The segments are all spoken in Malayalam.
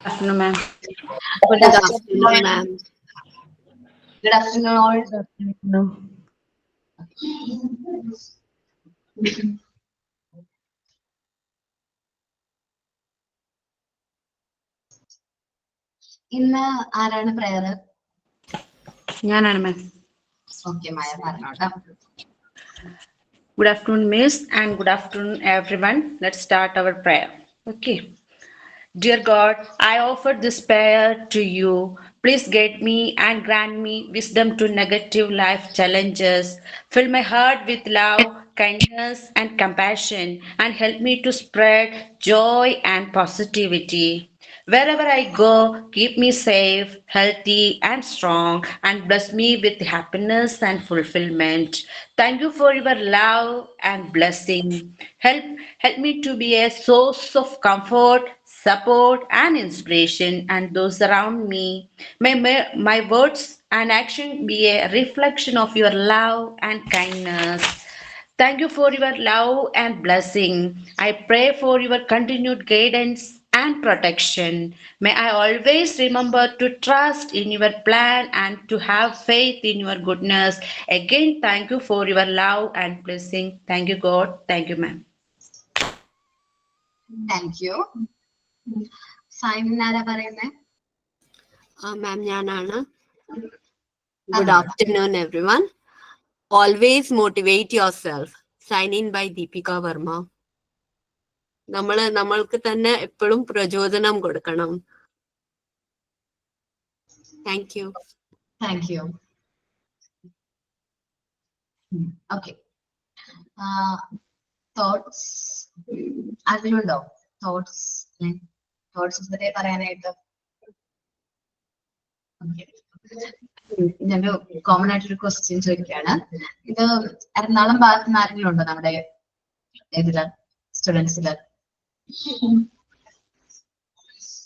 Afternoon, ma'am. Good afternoon, ma'am. Good afternoon, all. No. ഇന്ന് ആരാണ് പ്രയർ? ഞാനാണ് മാം. Okay, Maya പറഞ്ഞോട്ടോ. Good afternoon, Miss, and good afternoon, everyone. Let's start our prayer. Okay. Dear God, I offer this prayer to you. Please guide me and grant me wisdom to negative life challenges. Fill my heart with love, kindness, and compassion, and help me to spread joy and positivity. Wherever I go, keep me safe, healthy, and strong, and bless me with happiness and fulfillment. Thank you for your love and blessing. Help me to be a source of comfort, support, and inspiration, and those around me. My words and action be a reflection of your love and kindness. Thank you for your love and blessing. I pray for your continued guidance and protection. May I always remember to trust in your plan and to have faith in your goodness. Again, thank you for your love and blessing. Thank you, God. Thank you, ma'am. Thank you. Simon ആരാ പറയുന്നേ? Ma'am, ഞാനാണ്. Good afternoon, everyone. Always motivate yourself. Sign in by Deepika Verma. നമ്മൾക്ക് തന്നെ എപ്പോഴും പ്രചോദനം കൊടുക്കണം. Thank you. Thank you. Okay, thoughts അതിലുണ്ടോ? തോട്ട്സ് ഇതുവരെ പറയാനായിട്ട് ഞാൻ കോമൺ ആയിട്ടൊരു ക്വസ്റ്റ്യൻ ചോദിക്കുകയാണ്. ഇത് എറണാകുളം ഭാഗത്ത് നിന്ന് ആരെങ്കിലും ഉണ്ടോ നമ്മുടെ ഇതില് സ്റ്റുഡൻസില്?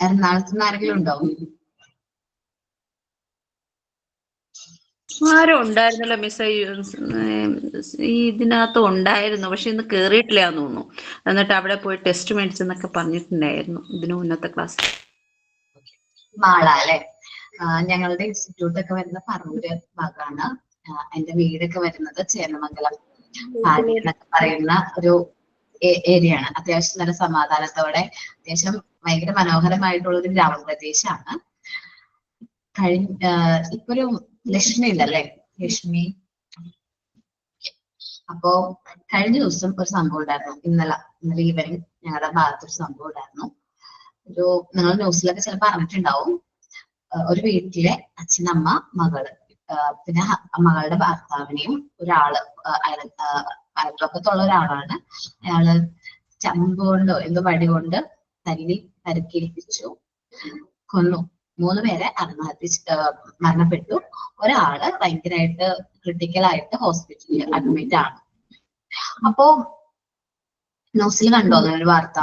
എറണാകുളത്ത് നിന്ന് ആരെങ്കിലും ഉണ്ടോ? ആരും ഉണ്ടായിരുന്നല്ലോ മിസ്. ഇതിനകത്ത് ഉണ്ടായിരുന്നു, പക്ഷെ ഇന്ന് കേറിയിട്ടില്ലാന്ന് തോന്നുന്നു. എന്നിട്ട് അവിടെ പോയി ടെസ്റ്റ് മേടിച്ചെന്നൊക്കെ പറഞ്ഞിട്ടുണ്ടായിരുന്നു ഇതിന് മുന്നത്തെ ക്ലാസ്. മാള അല്ലെ? ഞങ്ങളുടെ ഇൻസ്റ്റിറ്റ്യൂട്ട് ഒക്കെ വരുന്ന പറവൂര് ഭാഗമാണ്. എന്റെ വീടൊക്കെ വരുന്നത് ചേന്നമംഗലം പാടി എന്നൊക്കെ പറയുന്ന ഒരു ഏരിയ ആണ്. അത്യാവശ്യം നല്ല സമാധാനത്തോടെ അത്യാവശ്യം ഭയങ്കര മനോഹരമായിട്ടുള്ള ഒരു ഗ്രാമപ്രദേശമാണ്. ഇപ്പൊ ഒരു ലക്ഷ്മി ഇല്ലല്ലേ? ലക്ഷ്മി. അപ്പോ കഴിഞ്ഞ ദിവസം ഒരു സംഭവം ഉണ്ടായിരുന്നു. ഇന്നലെ ഈവനിങ് ഞങ്ങളുടെ ഭാഗത്തൊരു സംഭവം ഉണ്ടായിരുന്നു. നിങ്ങൾ ന്യൂസിലൊക്കെ ചിലപ്പോൾ അറിഞ്ഞിട്ടുണ്ടാവും. ഒരു വീട്ടിലെ അച്ഛനമ്മ മകള് പിന്നെ മകളുടെ ഭർത്താവിനെയും ഒരാള് അയൽപക്കത്തുള്ള ഒരാളാണ്. അയാള് ചമ്പ് കൊണ്ടോ എന്തോ വടി കൊണ്ട് പരിക്കേൽപ്പിച്ചു, കൊന്നു. 3 പേരെ മരണപ്പെട്ടു. ഒരാള് ഭയങ്കരമായിട്ട് ക്രിട്ടിക്കലായിട്ട് ഹോസ്പിറ്റലിൽ അഡ്മിറ്റ് ആണ്. അപ്പോ ന്യൂസിൽ കണ്ടോ അങ്ങനെ ഒരു വാർത്ത?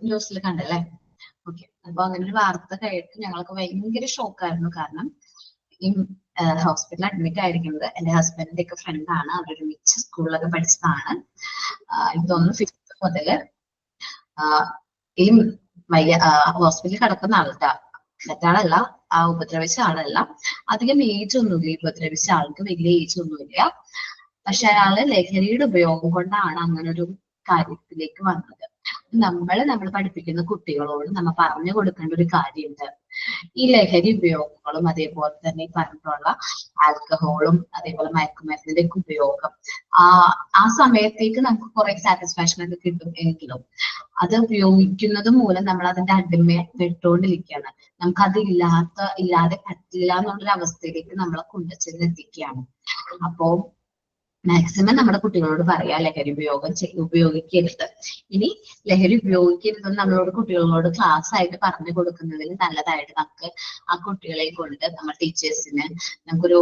ന്യൂസിൽ കണ്ടല്ലേ? ഓക്കെ. അപ്പൊ അങ്ങനെ ഒരു വാർത്ത കേട്ട് ഞങ്ങൾക്ക് ഭയങ്കര ഷോക്കായിരുന്നു. കാരണം ഈ ഹോസ്പിറ്റലിൽ അഡ്മിറ്റ് ആയിരിക്കുന്നത് എന്റെ ഹസ്ബൻഡിന്റെ ഒക്കെ ഫ്രണ്ടാണ്. അവരൊരുമിച്ച് സ്കൂളിലൊക്കെ പഠിച്ചതാണ്. എനിക്ക് തോന്നുന്നു 5th മുതല് ഈ ഹോസ്പിറ്റലിൽ കിടക്കുന്ന മറ്റാളല്ല, ഉപദ്രവിച്ച ആളല്ല. അധികം ഏജ് ഒന്നുമില്ല. ഉപദ്രവിച്ച ആൾക്ക് വലിയ ഏജ് ഒന്നുമില്ല. പക്ഷെ അയാള് ലഹരിയുടെ ഉപയോഗം കൊണ്ടാണ് അങ്ങനെ ഒരു കാര്യത്തിലേക്ക് വന്നത്. നമ്മൾ പഠിപ്പിക്കുന്ന കുട്ടികളോട് നമ്മൾ പറഞ്ഞു കൊടുക്കേണ്ട ഒരു കാര്യമുണ്ട്. ഈ ലഹരി ഉപയോഗങ്ങളും അതേപോലെ തന്നെ പറഞ്ഞിട്ടുള്ള ആൽക്കഹോളും അതേപോലെ മയക്കുമരുന്നിന്റെ ഒക്കെ ഉപയോഗം ആ സമയത്തേക്ക് നമുക്ക് കുറെ സാറ്റിസ്ഫാക്ഷൻ ഒക്കെ കിട്ടും. എങ്കിലും അത് ഉപയോഗിക്കുന്നത് മൂലം നമ്മൾ അതിന്റെ അടിമപ്പെട്ടുകൊണ്ടിരിക്കുകയാണ്. നമുക്ക് അത് ഇല്ലാതെ പറ്റില്ല എന്നുള്ളൊരു അവസ്ഥയിലേക്ക് നമ്മളെ കൊണ്ടുചെന്നെത്തിക്കുകയാണ്. അപ്പോ മാക്സിമം നമ്മുടെ കുട്ടികളോട് പറയാ ലഹരി ഉപയോഗിക്കരുത്. ഇനി ലഹരി ഉപയോഗിക്കരുതെന്ന് നമ്മളോട് കുട്ടികളോട് ക്ലാസ് ആയിട്ട് പറഞ്ഞു കൊടുക്കുന്നതിൽ നല്ലതായിട്ട് നമുക്ക് ആ കുട്ടികളെ കൊണ്ട് നമ്മൾ ടീച്ചേഴ്സിന് നമുക്കൊരു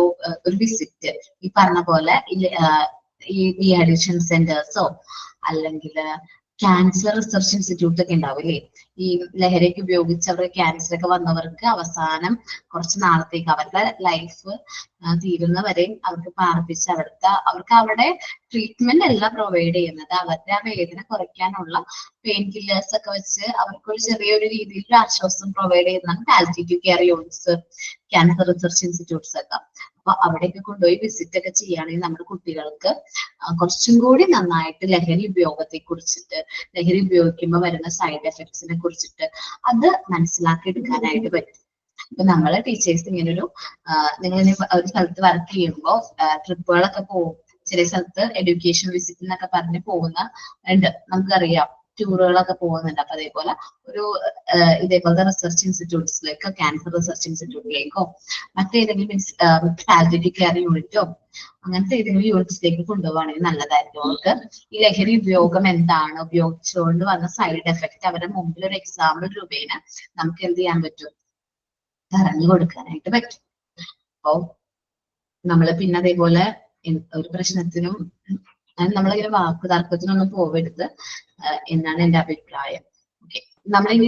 വിസിറ്റ് ഈ പറഞ്ഞ പോലെ ഈ ഡീഅഡിക്ഷൻ സെന്റേഴ്സോ അല്ലെങ്കിൽ ക്യാൻസർ റിസർച്ച് ഇൻസ്റ്റിറ്റ്യൂട്ട് ഒക്കെ ഉണ്ടാവില്ലേ, ഈ ലഹരിക്ക് ഉപയോഗിച്ചവർ ക്യാൻസർ ഒക്കെ വന്നവർക്ക് അവസാനം കുറച്ച് നാളത്തേക്ക് അവരുടെ ലൈഫ് തീരുന്നവരെയും അവർക്ക് പാർപ്പിച്ച് അവർക്ക് അവിടെ ട്രീറ്റ്മെന്റ് അല്ല പ്രൊവൈഡ് ചെയ്യുന്നത്, അവരുടെ ആ വേദന കുറയ്ക്കാനുള്ള പെയിൻ കില്ലേഴ്സ് ഒക്കെ വെച്ച് അവർക്കൊരു ചെറിയൊരു രീതിയിൽ ഒരു ആശ്വാസം പ്രൊവൈഡ് ചെയ്യുന്നതാണ് palliative care units, cancer research institutes ഒക്കെ. അപ്പൊ അവിടേക്ക് കൊണ്ടുപോയി വിസിറ്റ് ഒക്കെ ചെയ്യുകയാണെങ്കിൽ നമ്മുടെ കുട്ടികൾക്ക് കുറച്ചും കൂടി നന്നായിട്ട് ലഹരി ഉപയോഗത്തെ കുറിച്ചിട്ട്, ലഹരി ഉപയോഗിക്കുമ്പോൾ വരുന്ന സൈഡ് എഫക്ട്സിനെ കുറിച്ചിട്ട് അത് മനസ്സിലാക്കി എടുക്കാനായിട്ട് പറ്റും. ഇപ്പൊ നമ്മള് ടീച്ചേഴ്സ് ഇങ്ങനെ നിങ്ങൾ ഒരു സ്ഥലത്ത് വർക്ക് ചെയ്യുമ്പോൾ ട്രിപ്പുകളൊക്കെ പോകും, ചില സ്ഥലത്ത് എഡ്യൂക്കേഷൻ വിസിറ്റ് എന്നൊക്കെ പറഞ്ഞ് പോകുന്ന ഉണ്ട്, നമുക്കറിയാം ടൂറുകളൊക്കെ പോകുന്നുണ്ട്. അപ്പൊ അതേപോലെ ഇതേപോലത്തെ റിസർച്ച് ഇൻസ്റ്റിറ്റ്യൂട്ട്സിലേക്കോ ക്യാൻസർ റിസർച്ച് ഇൻസ്റ്റിറ്റ്യൂട്ടിലേക്കോ മറ്റേതെങ്കിലും പാലിയേറ്റീവ് കെയർ യൂണിറ്റോ അങ്ങനത്തെ ഏതെങ്കിലും യൂണിറ്റ്സിലേക്ക് കൊണ്ടുപോകുകയാണെങ്കിൽ നല്ലതായിരിക്കും. അവർക്ക് ഈ ലഹരി ഉപയോഗം എന്താണ്, ഉപയോഗിച്ചുകൊണ്ട് വന്ന സൈഡ് എഫക്ട് അവരുടെ മുമ്പിൽ ഒരു എക്സാമ്പിൾ രൂപേണ നമുക്ക് എന്ത് ചെയ്യാൻ പറ്റും, പറഞ്ഞു കൊടുക്കാനായിട്ട് പറ്റും. അപ്പോ നമ്മള് പിന്നെ അതേപോലെ ഒരു പ്രശ്നത്തിനും നമ്മളിങ്ങനെ വാക്ക് തർക്കത്തിനൊന്നും പോവരുത് എന്നാണ് എന്റെ അഭിപ്രായം. ഓക്കെ,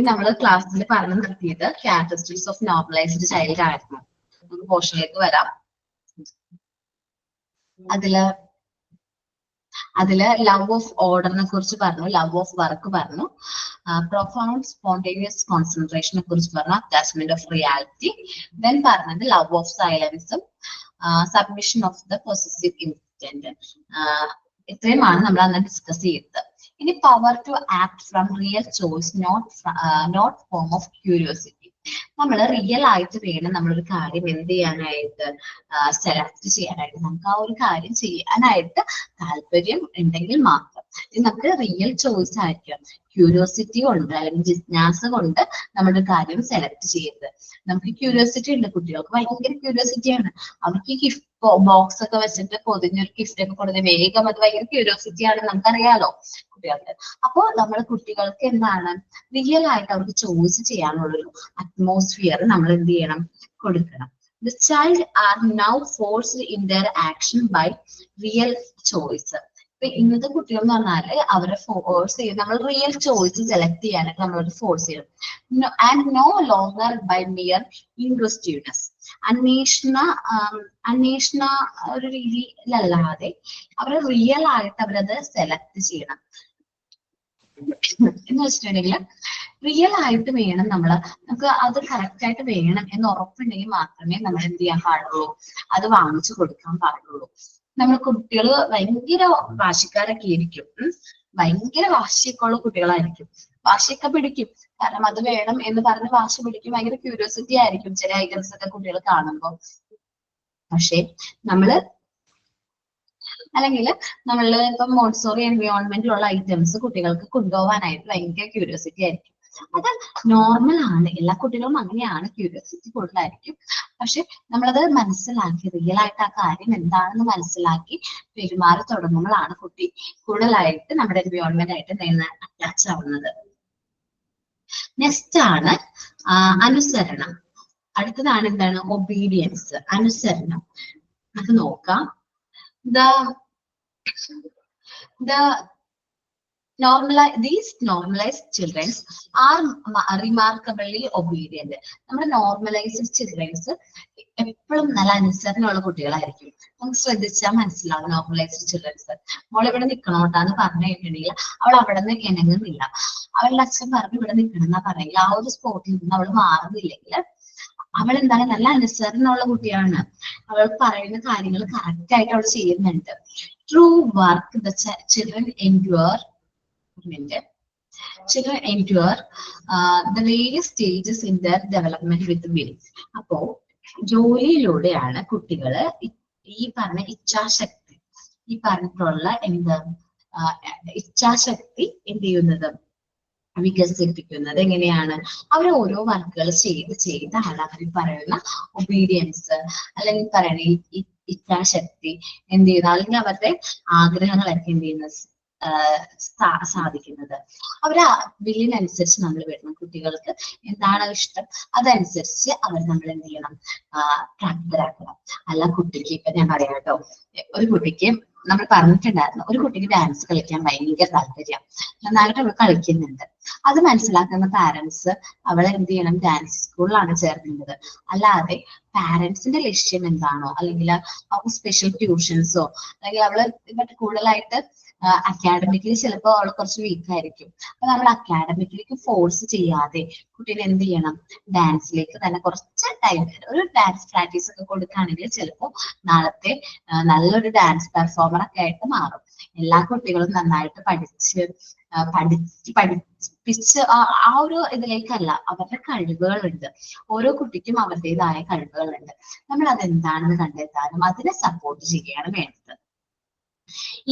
നമ്മള് ക്ലാസ്സിൽ പറഞ്ഞു നിർത്തിയത് ക്യാരക്ടറിസ്റ്റിക്സ് ഓഫ് നോർമലൈസ്ഡ് ചൈൽഡ് ആയിരുന്നു. നമുക്ക് പോർഷനിലേക്ക് വരാം. അതില് ലവ് ഓഫ് ഓർഡറിനെ കുറിച്ച് പറഞ്ഞു, ലവ് ഓഫ് വർക്ക് പറഞ്ഞു, പ്രൊഫൗണ്ട് സ്പോണ്ടേനിയസ് കോൺസെൻട്രേഷനെ കുറിച്ച് പറഞ്ഞു, അറ്റാച്ച്മെന്റ് ഓഫ് റിയാലിറ്റി, ദെൻ പറഞ്ഞത് ലവ് ഓഫ് സൈലൻസും submission of the possessive instant. ഇത്രയുമാണ് നമ്മൾ അന്ന് ഡിസ്കസ് ചെയ്തത്. ഇനി power to act from real choice, not form of curiosity. നമ്മൾ റിയൽ ആയിട്ട് വേണം നമ്മളൊരു കാര്യം എന്ത് ചെയ്യാനായിട്ട്, സെലക്ട് ചെയ്യാനായിട്ട്. നമുക്ക് ആ ഒരു കാര്യം ചെയ്യാനായിട്ട് താല്പര്യം ഉണ്ടെങ്കിൽ മാത്രം നമുക്ക് റിയൽ ചോയ്സ് ആയിരിക്കും. ക്യൂരിയോസിറ്റി കൊണ്ട് അല്ലെങ്കിൽ ജിജ്ഞാസ കൊണ്ട് നമ്മുടെ കാര്യം സെലക്ട് ചെയ്യരുത്. നമുക്ക് ക്യൂരിയോസിറ്റി ഉണ്ട്, കുട്ടികൾക്ക് ഭയങ്കര ക്യൂരിയോസിറ്റിയാണ്. അവർക്ക് ഗിഫ്റ്റ് ബോക്സ് ഒക്കെ വെച്ചിട്ട് പൊതിഞ്ഞൊരു ഗിഫ്റ്റ് ഒക്കെ കൊടുത്ത് വേഗം അത് ഭയങ്കര ക്യൂരിയോസിറ്റിയാണ്, നമുക്കറിയാലോ കുട്ടികൾക്ക്. അപ്പോൾ നമ്മൾ കുട്ടികൾക്ക് എന്താണ് റിയൽ ആയിട്ട് അവർക്ക് ചോയ്സ് ചെയ്യാനുള്ളൊരു അറ്റ്മോസ്ഫിയർ നമ്മൾ എന്ത് ചെയ്യണം, കൊടുക്കണം. The child are now forced in their action by real choice. ഇപ്പൊ ഇന്നത്തെ കുട്ടികൾ എന്ന് പറഞ്ഞാല് അവരെ ഫോഴ്സ് ചെയ്യും, നമ്മൾ റിയൽ ചോയ്സ് സെലക്ട് ചെയ്യാനായിട്ട് നമ്മളൊരു ഫോഴ്സ് ചെയ്യണം. And no longer by mere inquisitiveness. അന്വേഷണ ഒരു രീതിയിലല്ലാതെ അവരെ റിയൽ ആയിട്ട് അവരത് സെലക്ട് ചെയ്യണം. എന്ന് വെച്ചിട്ടുണ്ടെങ്കിൽ റിയൽ ആയിട്ട് വേണം നമുക്ക് അത് കറക്റ്റ് ആയിട്ട് വേണം എന്ന് ഉറപ്പുണ്ടെങ്കിൽ മാത്രമേ നമ്മൾ എന്ത് ചെയ്യാൻ പാടുള്ളൂ, അത് വാങ്ങിച്ചു കൊടുക്കാൻ പാടുള്ളൂ. നമ്മൾ കുട്ടികൾ ഭയങ്കര വാശിക്കാരൊക്കെ ആയിരിക്കും, ഭയങ്കര വാശിയൊക്കെ ഉള്ള കുട്ടികളായിരിക്കും, വാശിയൊക്കെ പിടിക്കും. കാരണം അത് വേണം എന്ന് പറഞ്ഞ് വാശി പിടിക്കും, ഭയങ്കര ക്യൂരിയോസിറ്റി ആയിരിക്കും ചില ഐറ്റംസ് ഒക്കെ കുട്ടികൾ കാണുമ്പോൾ. പക്ഷെ അല്ലെങ്കിൽ ഇപ്പൊ മോൺസോറി എൻവയോൺമെന്റിലുള്ള ഐറ്റംസ് കുട്ടികൾക്ക് കൊണ്ടുപോകാനായിട്ട് ഭയങ്കര ക്യൂരിയോസിറ്റി ആയിരിക്കും. അത് നോർമൽ ആണ്, എല്ലാ കുട്ടികളും അങ്ങനെയാണ്, ക്യൂരിയോസിറ്റി കൂടുതലായിരിക്കും. പക്ഷെ നമ്മളത് മനസ്സിലാക്കി റിയൽ ആയിട്ട് ആ കാര്യം എന്താണെന്ന് മനസ്സിലാക്കി പെരുമാറി തുടങ്ങുമ്പോഴാണ് കുട്ടി കൂടുതലായിട്ട് നമ്മുടെ എൻവയോൺമെന്റ് ആയിട്ട് അറ്റാച്ച് ആവുന്നത്. നെക്സ്റ്റ് ആണ് അനുസരണം. അടുത്തതാണ് എന്താണ്, ഒബീഡിയൻസ്, അനുസരണം. അത് നോക്കാം. These normalized children are remarkably obedient. നമ്മുടെ നോർമലൈസ്ഡ് ചിൽഡ്രൻസ് എപ്പോഴും നല്ല അനുസരണമുള്ള കുട്ടികളായിരിക്കും. നമുക്ക് ശ്രദ്ധിച്ചാൽ മനസ്സിലാവും നോർമലൈസ്ഡ് ചിൽഡ്രൻസ്. മോളിവിടെ നിൽക്കണോട്ടാന്ന് പറഞ്ഞു കഴിഞ്ഞിട്ടുണ്ടെങ്കിൽ അവൾ അവിടെ നിന്ന് ഇണങ്ങുന്നില്ല, അവളുടെ അച്ഛൻ പറഞ്ഞു ഇവിടെ നിൽക്കണം എന്നാ പറഞ്ഞെങ്കിൽ ആ ഒരു സ്പോട്ടിൽ നിന്ന് അവൾ മാറുന്നില്ലെങ്കിൽ അവൾ എന്താണ് നല്ല അനുസരണമുള്ള കുട്ടിയാണ്. അവൾ പറയുന്ന കാര്യങ്ങൾ കറക്റ്റ് ആയിട്ട് അവൾ ചെയ്യുന്നുണ്ട്. True work the children endure the various stages in their development with will. അപ്പോ ജോലിയിലൂടെയാണ് കുട്ടികള് ഈ പറഞ്ഞ ഇച്ഛാശക്തി, ഈ പറഞ്ഞിട്ടുള്ള ഇച്ഛാശക്തി എന്ത് ചെയ്യുന്നത്, വികസിപ്പിക്കുന്നത്. എങ്ങനെയാണ്, അവർ ഓരോ വർക്കുകൾ ചെയ്താണ് അവർ പറയുന്ന ഒബീഡിയൻസ് അല്ലെങ്കിൽ പറയുന്ന ഇച്ഛാശക്തി എന്ത് ചെയ്യുന്നത്, അല്ലെങ്കിൽ അവരുടെ ആഗ്രഹങ്ങളൊക്കെ എന്ത് ചെയ്യുന്നത് സാധിക്കുന്നത്. അവരെ വില്ലിനനുസരിച്ച് നമ്മൾ വിടണം. കുട്ടികൾക്ക് എന്താണ് ഇഷ്ടം അതനുസരിച്ച് നമ്മൾ എന്ത് ചെയ്യണം, പ്രാപ്തരാക്കണം. അല്ല കുട്ടിക്ക് ഇപ്പൊ ഞാൻ പറയാം കേട്ടോ, ഒരു കുട്ടിക്ക് നമ്മൾ പറഞ്ഞിട്ടുണ്ടായിരുന്നു ഒരു കുട്ടിക്ക് ഡാൻസ് കളിക്കാൻ ഭയങ്കര താല്പര്യം, നന്നായിട്ട് അവൾ കളിക്കുന്നുണ്ട്. അത് മനസ്സിലാക്കുന്ന പാരന്റ്സ് അവളെ എന്ത് ചെയ്യണം, ഡാൻസ് സ്കൂളിലാണ് ചേർക്കേണ്ടത്. അല്ലാതെ പാരന്റ്സിന്റെ ലക്ഷ്യം എന്താണോ, അല്ലെങ്കിൽ അവൾക്ക് സ്പെഷ്യൽ ട്യൂഷൻസോ, അല്ലെങ്കിൽ അവള് മറ്റേ കൂടുതലായിട്ട് അക്കാഡമിക്കലി ചിലപ്പോൾ അവൾ കുറച്ച് വീക്ക് ആയിരിക്കും. അപ്പൊ നമ്മൾ അക്കാഡമിക്കലിക്ക് ഫോഴ്സ് ചെയ്യാതെ കുട്ടീനെ എന്ത് ചെയ്യണം, ഡാൻസിലേക്ക് തന്നെ കുറച്ച് ടൈം ഒരു ഡാൻസ് പ്രാക്ടീസ് ഒക്കെ കൊടുക്കുകയാണെങ്കിൽ ചിലപ്പോൾ നാളത്തെ നല്ലൊരു ഡാൻസ് പെർഫോമർ ഒക്കെ ആയിട്ട് മാറും. എല്ലാ കുട്ടികളും നന്നായിട്ട് പഠിപ്പിച്ച് ആ ഒരു ഇതിലേക്കല്ല, അവരുടെ കഴിവുകളുണ്ട്. ഓരോ കുട്ടിക്കും അവരുടേതായ കഴിവുകളുണ്ട്. നമ്മൾ അതെന്താണെന്ന് കണ്ടെത്താനും അതിനെ സപ്പോർട്ട് ചെയ്യുകയാണ് വേണ്ടത്.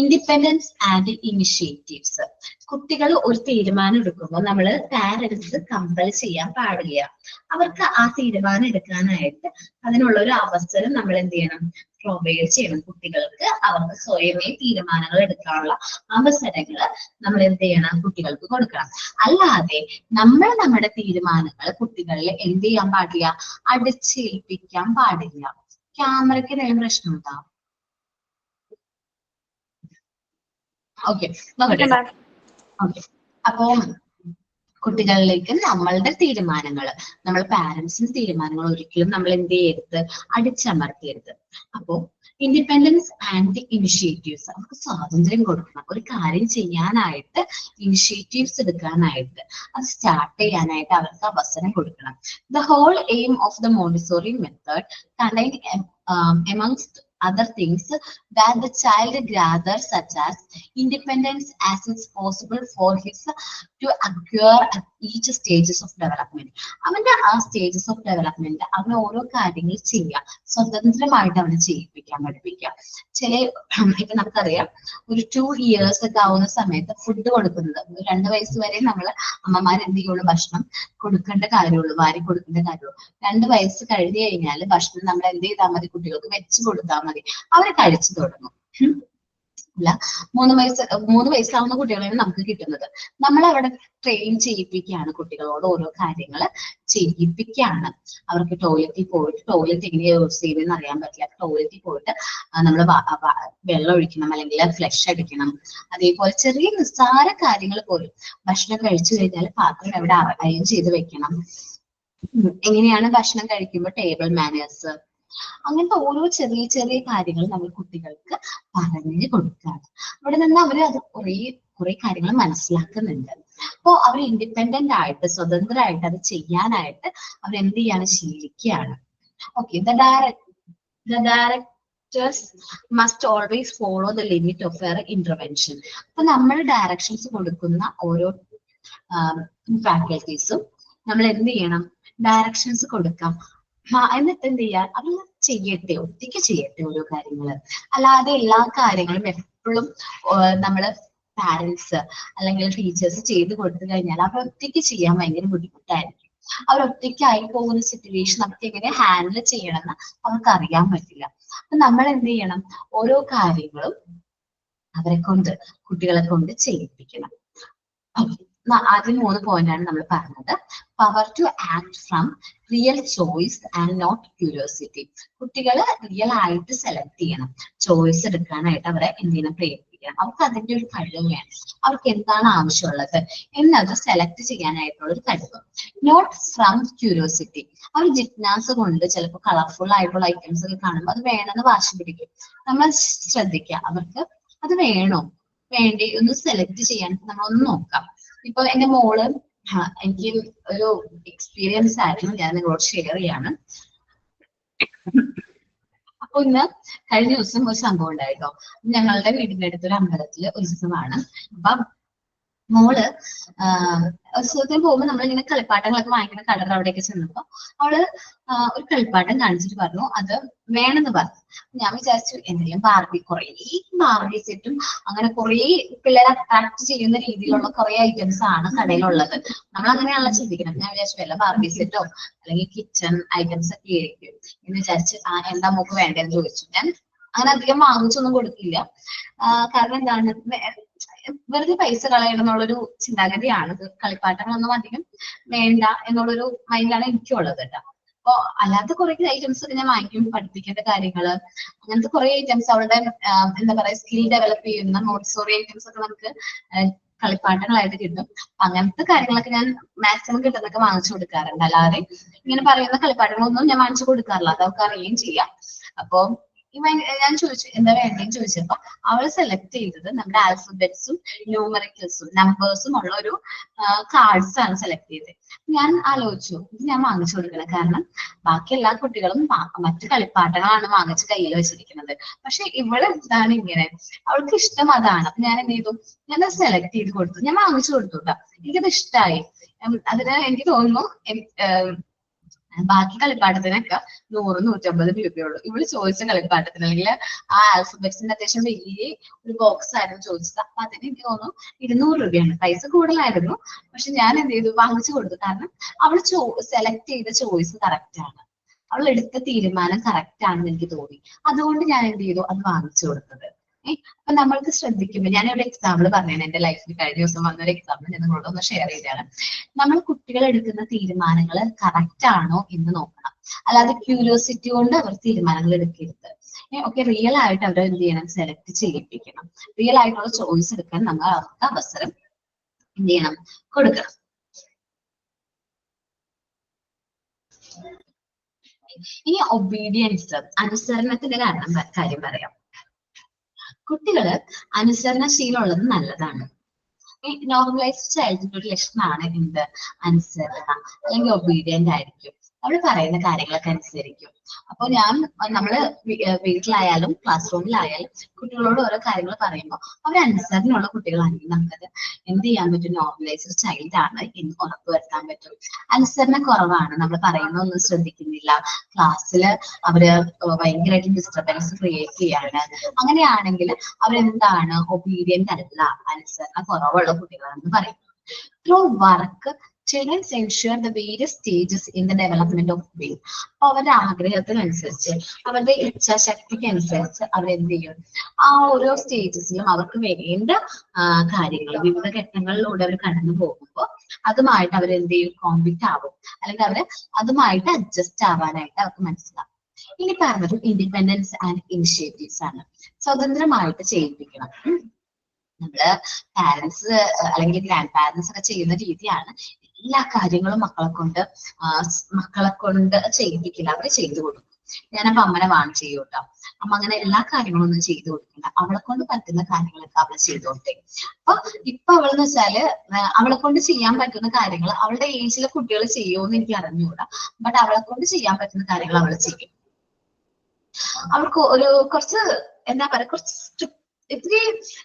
Independence and initiatives. കുട്ടികൾ ഒരു തീരുമാനം എടുക്കുമ്പോൾ നമ്മൾ പാരന്റ്സ് കമ്പൽ ചെയ്യാൻ പാടില്ല. അവർക്ക് ആ തീരുമാനം എടുക്കാനായിട്ട് അതിനുള്ള ഒരു അവസരം നമ്മൾ എന്ത് ചെയ്യണം, പ്രൊവൈഡ് ചെയ്യണം. കുട്ടികൾക്ക് അവർക്ക് സ്വയമേ തീരുമാനങ്ങൾ എടുക്കാനുള്ള അവസരങ്ങൾ നമ്മൾ എന്ത് ചെയ്യണം, കുട്ടികൾക്ക് കൊടുക്കണം. അല്ലാതെ നമ്മൾ നമ്മുടെ തീരുമാനങ്ങൾ കുട്ടികളിൽ എന്ത് ചെയ്യാൻ പാടില്ല, അടിച്ചേൽപ്പിക്കാൻ പാടില്ല. ക്യാമറയ്ക്ക് എന്തെങ്കിലും പ്രശ്നമുണ്ടോ? Okay, okay. അപ്പോ കുട്ടികളിലേക്ക് നമ്മളുടെ തീരുമാനങ്ങൾ, നമ്മൾ പാരന്റ്സിന്റെ തീരുമാനങ്ങൾ ഒരിക്കലും നമ്മൾ എന്ത് ചെയ്യരുത്, അടിച്ചമർത്തരുത്. അപ്പോ ഇൻഡിപെൻഡൻസ് ആൻഡ് ഇനിഷ്യേറ്റീവ്സ്, അവർക്ക് സ്വാതന്ത്ര്യം കൊടുക്കണം. ഒരു കാര്യം ചെയ്യാനായിട്ട് ഇനിഷ്യേറ്റീവ്സ് എടുക്കാനായിട്ട്, അത് സ്റ്റാർട്ട് ചെയ്യാനായിട്ട് അവർക്ക് അവസരം കൊടുക്കണം. The whole aim of the Montessori method contain amongst other things that the child gathers such as independence as is possible for his to acquire at each stages of development. അവന്റെ ആ സ്റ്റേജസ് ഓഫ് ഡെവലപ്മെന്റ് അവന് ഓരോ കാര്യങ്ങൾ ചെയ്യുക, സ്വതന്ത്രമായിട്ട് അവനെ ചെയ്യിപ്പിക്കാൻ പഠിപ്പിക്കുക. ഇപ്പൊ നമുക്കറിയാം, ഒരു 2 years ഒക്കെ ആവുന്ന സമയത്ത് ഫുഡ് കൊടുക്കുന്നത്, 2 വയസ്സ് വരെ നമ്മൾ അമ്മമാർ എന്ത് ചെയ്യുള്ളൂ, ഭക്ഷണം കൊടുക്കേണ്ട കാര്യമുള്ളൂ, വാരി കൊടുക്കേണ്ട കാര്യമുള്ളൂ. 2 വയസ്സ് കഴിഞ്ഞു കഴിഞ്ഞാൽ ഭക്ഷണം നമ്മൾ എന്ത് ചെയ്താൽ മതി, കുട്ടികൾക്ക് വെച്ച് കൊടുത്താൽ മതി, അവരെ കഴിച്ചു തുടങ്ങും. അല്ല, 3 വയസ്സാവുന്ന കുട്ടികളാണ് നമുക്ക് കിട്ടുന്നത്. നമ്മൾ അവിടെ ട്രെയിൻ ചെയ്യിപ്പിക്കുകയാണ്, കുട്ടികളോട് ഓരോ കാര്യങ്ങൾ ചെയ്യിപ്പിക്കുകയാണ്. അവർക്ക് ടോയ്ലറ്റിൽ പോയിട്ട് ടോയ്ലറ്റ് എങ്ങനെയാ യൂസ് ചെയ്യുന്നതെന്ന് അറിയാൻ പറ്റില്ല. ടോയ്ലറ്റിൽ പോയിട്ട് നമ്മൾ വെള്ളം ഒഴിക്കണം, അല്ലെങ്കിൽ ഫ്ലഷ് അടിക്കണം. അതേപോലെ ചെറിയ നിസ്സാര കാര്യങ്ങൾ പോലും, ഭക്ഷണം കഴിച്ചു കഴിഞ്ഞാൽ പാത്രം എവിടെ അറേഞ്ച് ചെയ്ത് വെക്കണം, എങ്ങനെയാണ് ഭക്ഷണം കഴിക്കുമ്പോൾ ടേബിൾ മാനേഴ്സ്, അങ്ങനത്തെ ഓരോ ചെറിയ ചെറിയ കാര്യങ്ങൾ നമ്മൾ കുട്ടികൾക്ക് പറഞ്ഞു കൊടുക്കുകയാണ്. അവിടെ നിന്ന് അവര് അത് കുറെ കാര്യങ്ങൾ മനസ്സിലാക്കുന്നുണ്ട്. അപ്പോ അവർ ഇൻഡിപെൻഡന്റ് ആയിട്ട്, സ്വതന്ത്രമായിട്ട് അത് ചെയ്യാനായിട്ട് അവർ എന്ത് ചെയ്യാണ്, ശീലിക്കുകയാണ്. Okay, the directors must always follow the limit of their intervention. അപ്പൊ നമ്മൾ ഡയറക്ഷൻസ് കൊടുക്കുന്ന ഓരോ ഫാക്കൽറ്റീസും നമ്മൾ എന്ത് ചെയ്യണം, ഡയറക്ഷൻസ് കൊടുക്കാം. എന്നിട്ട് എന്ത് ചെയ്യാൻ, അവർ ചെയ്യട്ടെ, ഒറ്റയ്ക്ക് ചെയ്യട്ടെ ഓരോ കാര്യങ്ങള്. അല്ലാതെ എല്ലാ കാര്യങ്ങളും എപ്പോഴും നമ്മള് പാരന്റ്സ് അല്ലെങ്കിൽ ടീച്ചേഴ്സ് ചെയ്ത് കൊടുത്തു കഴിഞ്ഞാൽ അവർ ഒറ്റയ്ക്ക് ചെയ്യാൻ ഭയങ്കര ബുദ്ധിമുട്ടായിരിക്കും. അവർ ഒറ്റയ്ക്കായി പോകുന്ന സിറ്റുവേഷൻ അവർക്ക് എങ്ങനെ ഹാൻഡിൽ ചെയ്യണമെന്ന് അവർക്ക് അറിയാൻ പറ്റില്ല. അപ്പൊ നമ്മൾ എന്ത് ചെയ്യണം, ഓരോ കാര്യങ്ങളും അവരെ കൊണ്ട്, കുട്ടികളെ കൊണ്ട് ചെയ്യിപ്പിക്കണം. ആദ്യം 3 പോയിന്റാണ് നമ്മൾ പറഞ്ഞത്. Power to act from real choice and not curiosity. കുട്ടികള് റിയൽ ആയിട്ട് സെലക്ട് ചെയ്യണം, ചോയ്സ് എടുക്കാനായിട്ട് അവരെ എന്ത് ചെയ്യണം, പ്രേരിപ്പിക്കണം. അവർക്ക് അതിന്റെ ഒരു കഴിവ് വേണം, അവർക്ക് എന്താണ് ആവശ്യമുള്ളത് എന്നത് സെലക്ട് ചെയ്യാനായിട്ടുള്ള ഒരു കഴിവ്. നോട്ട് ഫ്രം ക്യൂരിയോസിറ്റി, അവർ ജിജ്ഞാസ കൊണ്ട് ചിലപ്പോൾ കളർഫുൾ ആയിട്ടുള്ള ഐറ്റംസ് ഒക്കെ കാണുമ്പോൾ അത് വേണമെന്ന് വാശി പിടിക്കും. നമ്മൾ ശ്രദ്ധിക്കുക, അവർക്ക് അത് വേണോ വേണ്ടി ഒന്ന് സെലക്ട് ചെയ്യാൻ നമ്മളൊന്ന് നോക്കാം. ഇപ്പൊ എന്റെ മോള്, എനിക്ക് ഒരു എക്സ്പീരിയൻസ് ആയിരുന്നു, ഞാൻ നിങ്ങളോട് ഷെയർ ചെയ്യാണ്. അപ്പൊ ഇന്ന് കഴിഞ്ഞ ദിവസം ഒരു സംഭവം ഉണ്ടായിട്ടോ. ഞങ്ങളുടെ വീടിന്റെ അടുത്തൊരു അമ്പലത്തില് ഉത്സവമാണ്. അപ്പൊ മോള് ഉത്സവത്തിന് പോകുമ്പോൾ നമ്മളിങ്ങനെ കളിപ്പാട്ടങ്ങളൊക്കെ വാങ്ങിക്കുന്ന കടർ അവിടെയൊക്കെ ചെന്നപ്പോ അവള് ഒരു കളിപ്പാട്ടം കാണിച്ചിട്ട് പറഞ്ഞു അത് വേണമെന്ന് പറഞ്ഞു. ഞാൻ വിചാരിച്ചു എന്തെങ്കിലും കുറേ ബാർബി സെറ്റും അങ്ങനെ കുറേ പിള്ളേരെ അട്രാക്ട് ചെയ്യുന്ന രീതിയിലുള്ള കുറെ ഐറ്റംസ് ആണ് കടയിലുള്ളത്. നമ്മൾ അങ്ങനെയാണല്ലോ ചിന്തിക്കണം. ഞാൻ വിചാരിച്ചു വല്ല ബാർബി സെറ്റോ അല്ലെങ്കിൽ കിച്ചൺ ഐറ്റംസ് ഒക്കെ ആയിരിക്കും എന്ന് വിചാരിച്ച് എന്താ മോക്ക് വേണ്ടതെന്ന് ചോദിച്ചു. ഞാൻ അങ്ങനെ അധികം വാങ്ങിച്ചൊന്നും കൊടുക്കില്ല. കാരണം എന്താണ്, വെറുതെ പൈസ കളയണം എന്നുള്ളൊരു ചിന്താഗതിയാണ്. കളിപ്പാട്ടങ്ങളൊന്നും അധികം വേണ്ട എന്നുള്ളൊരു മൈൻഡാണ് എനിക്കുള്ളത് കേട്ടോ. അപ്പൊ അല്ലാത്ത കുറെ ഐറ്റംസ് ഒക്കെ ഞാൻ വാങ്ങിക്കും, പഠിപ്പിക്കേണ്ട കാര്യങ്ങള് അങ്ങനത്തെ കുറെ ഐറ്റംസ് അവളുടെ എന്താ പറയാ സ്കിൽ ഡെവലപ്പ് ചെയ്യുന്ന മോണ്ടിസോറി ഐറ്റംസ് ഒക്കെ നമുക്ക് കളിപ്പാട്ടങ്ങളായിട്ട് കിട്ടും. അങ്ങനത്തെ കാര്യങ്ങളൊക്കെ ഞാൻ മാക്സിമം കിട്ടുന്നതൊക്കെ വാങ്ങിച്ചു കൊടുക്കാറുണ്ട്. അല്ലാതെ ഇങ്ങനെ പറയുന്ന കളിപ്പാട്ടങ്ങളൊന്നും ഞാൻ വാങ്ങിച്ചു കൊടുക്കാറില്ല, അതൊക്കെ അറിയുകയും ചെയ്യാം. അപ്പൊ ഞാൻ ചോദിച്ചു എന്താ വേണ്ടതെന്ന് ചോദിച്ചപ്പോ അവള് സെലക്ട് ചെയ്തത് നമ്മുടെ ആൽഫബറ്റ്സും ന്യൂമറിക്കൽസും നമ്പേഴ്സും ഉള്ള ഒരു കാർഡ്സ് ആണ് സെലക്ട് ചെയ്തത്. ഞാൻ ആലോചിച്ചു ഇത് ഞാൻ വാങ്ങിച്ചു കൊടുക്കണം, കാരണം ബാക്കി എല്ലാ കുട്ടികളും മറ്റു കളിപ്പാട്ടങ്ങളാണ് വാങ്ങിച്ച് കയ്യിൽ വെച്ചിരിക്കുന്നത്. പക്ഷെ ഇവള് എന്താണ് ഇങ്ങനെ, അവൾക്ക് ഇഷ്ടം അതാണ്. അപ്പൊ ഞാൻ എന്ത് ചെയ്തു, ഞാൻ സെലക്ട് ചെയ്ത് കൊടുത്തു, ഞാൻ വാങ്ങിച്ചു കൊടുത്തു കേട്ടോ. എനിക്കത് ഇഷ്ടമായി. അതിന് എനിക്ക് തോന്നുന്നു ബാക്കി കളിപ്പാട്ടത്തിനൊക്കെ 100-150 രൂപയുള്ളൂ. ഇവള് ചോദിച്ച കളിപ്പാട്ടത്തിന് അല്ലെങ്കിൽ ആ ആൽഫബറ്റ്സിന്റെ അത്യാവശ്യം വലിയ ഒരു ബോക്സ് ആയിരുന്നു ചോദിച്ചത്. അപ്പൊ അതിന് എനിക്ക് തോന്നുന്നു 200 രൂപയാണ്. പൈസ കൂടുതലായിരുന്നു, പക്ഷെ ഞാൻ എന്ത് ചെയ്തു, വാങ്ങിച്ചു കൊടുത്തു. കാരണം അവൾ സെലക്ട് ചെയ്ത ചോയ്സ് കറക്റ്റ് ആണ്, അവൾ എടുത്ത തീരുമാനം കറക്റ്റ് ആണെന്ന് എനിക്ക് തോന്നി. അതുകൊണ്ട് ഞാൻ എന്ത് ചെയ്തു, അത് വാങ്ങിച്ചു കൊടുത്തത്. അപ്പൊ നമ്മൾക്ക് ശ്രദ്ധിക്കുമ്പോൾ ഞാൻ ഒരു എക്സാമ്പിൾ പറഞ്ഞാണ്, എന്റെ ലൈഫിൽ കഴിഞ്ഞ ദിവസം വന്നൊരു എക്സാമ്പിൾ ഞാൻ നിങ്ങളോട് ഒന്ന് ഷെയർ ചെയ്താണ്. നമ്മൾ കുട്ടികൾ എടുക്കുന്ന തീരുമാനങ്ങൾ കറക്റ്റ് ആണോ എന്ന് നോക്കണം, അല്ലാതെ ക്യൂരിയോസിറ്റി കൊണ്ട് അവർ തീരുമാനങ്ങൾ എടുക്കരുത്. ഓക്കെ, റിയൽ ആയിട്ട് അവർ എന്ത് ചെയ്യണം, സെലക്ട് ചെയ്യിപ്പിക്കണം. റിയൽ ആയിട്ടുള്ള ചോയ്സ് എടുക്കാൻ നമ്മൾ അവർക്ക് അവസരം എന്ത് ചെയ്യണം, കൊടുക്കണം. ഇനി ഒബീഡിയൻസ്, അനുസരണത്തിന്റെ കാര്യം പറയാം. കുട്ടികള് അനുസരണശീലമുള്ളത് നല്ലതാണ്. നോർമലൈസ്ഡ് ചൈൽഡിന്റെ ഒരു ലക്ഷണമാണ് എന്ത്, അനുസരണ അല്ലെങ്കിൽ ഒബീഡിയന്റ് ആയിരിക്കും. അവള് പറയുന്ന കാര്യങ്ങളൊക്കെ അനുസരിക്കും. അപ്പൊ നമ്മള് വീട്ടിലായാലും ക്ലാസ് റൂമിലായാലും കുട്ടികളോട് ഓരോ കാര്യങ്ങൾ പറയുമ്പോൾ അവർ അനുസരണമുള്ള കുട്ടികളാണെങ്കിൽ നമുക്കത് എന്ത് ചെയ്യാൻ പറ്റും, നോർമലൈസ്ഡ് ചൈൽഡ് ആണ് എന്ന് ഉറപ്പുവരുത്താൻ പറ്റും. അനുസരണ കുറവാണ്, നമ്മൾ പറയുന്നൊന്നും ശ്രദ്ധിക്കുന്നില്ല, ക്ലാസ്സില് അവര് ഭയങ്കരമായിട്ട് ഡിസ്റ്റർബൻസ് ക്രിയേറ്റ് ചെയ്യാണ്, അങ്ങനെയാണെങ്കിൽ അവരെന്താണ്, ഒബീഡിയന്റ് അല്ല, അനുസരണ കുറവുള്ള കുട്ടികളാണെന്ന് പറയും. Through work children ensure the various stages in the development of brain. അവരുടെ ആഗ്രഹത്തിനനുസരിച്ച് അവരുടെ ഇച്ഛാശക്തിക്ക് അനുസരിച്ച് അവരെന്ത് ചെയ്യും, ആ ഓരോ സ്റ്റേജസിലും അവർക്ക് വേണ്ട കാര്യങ്ങൾ വിവിധ ഘട്ടങ്ങളിലൂടെ അവർ കടന്നു പോകുമ്പോൾ അതുമായിട്ട് അവരെന്ത് ചെയ്യും, കോമ്പിറ്റ് ആവും, അല്ലെങ്കിൽ അവര് അതുമായിട്ട് അഡ്ജസ്റ്റ് ആവാനായിട്ട് അവർക്ക് മനസ്സിലാവും. ഇനി പറഞ്ഞത് ഇൻഡിപെൻഡൻസ് ആൻഡ് ഇനിഷ്യേറ്റീവ്സ് ആണ്. സ്വതന്ത്രമായിട്ട് ചെയ്യിപ്പിക്കണം. നമ്മള് പാരന്റ്സ് അല്ലെങ്കിൽ ഗ്രാൻഡ് പാരന്റ്സ് ഒക്കെ ചെയ്യുന്ന രീതിയാണ് എല്ലാ കാര്യങ്ങളും മക്കളെ കൊണ്ട് ചെയ്യിപ്പിക്കില്ല, അവര് ചെയ്തു കൊടുക്കും. ഞാനപ്പോ അമ്മനെ വാങ്ങിച്ചു ചെയ്യൂട്ടോ, അമ്മ അങ്ങനെ എല്ലാ കാര്യങ്ങളും ഒന്നും ചെയ്തു കൊടുക്കില്ല, അവളെ കൊണ്ട് പറ്റുന്ന കാര്യങ്ങളൊക്കെ അവള് ചെയ്തോട്ടെ. അപ്പൊ ഇപ്പൊ അവളെന്ന് വെച്ചാല് അവളെ കൊണ്ട് ചെയ്യാൻ പറ്റുന്ന കാര്യങ്ങൾ അവളുടെ ഏജിലെ കുട്ടികൾ ചെയ്യുമെന്ന് എനിക്ക് അറിഞ്ഞുകൂടാ, ബട്ട് അവളെ കൊണ്ട് ചെയ്യാൻ പറ്റുന്ന കാര്യങ്ങൾ അവള് ചെയ്യും. അവൾക്ക് കുറച്ച് എന്താ പറയാ, കുറച്ച് ഇത്തിരി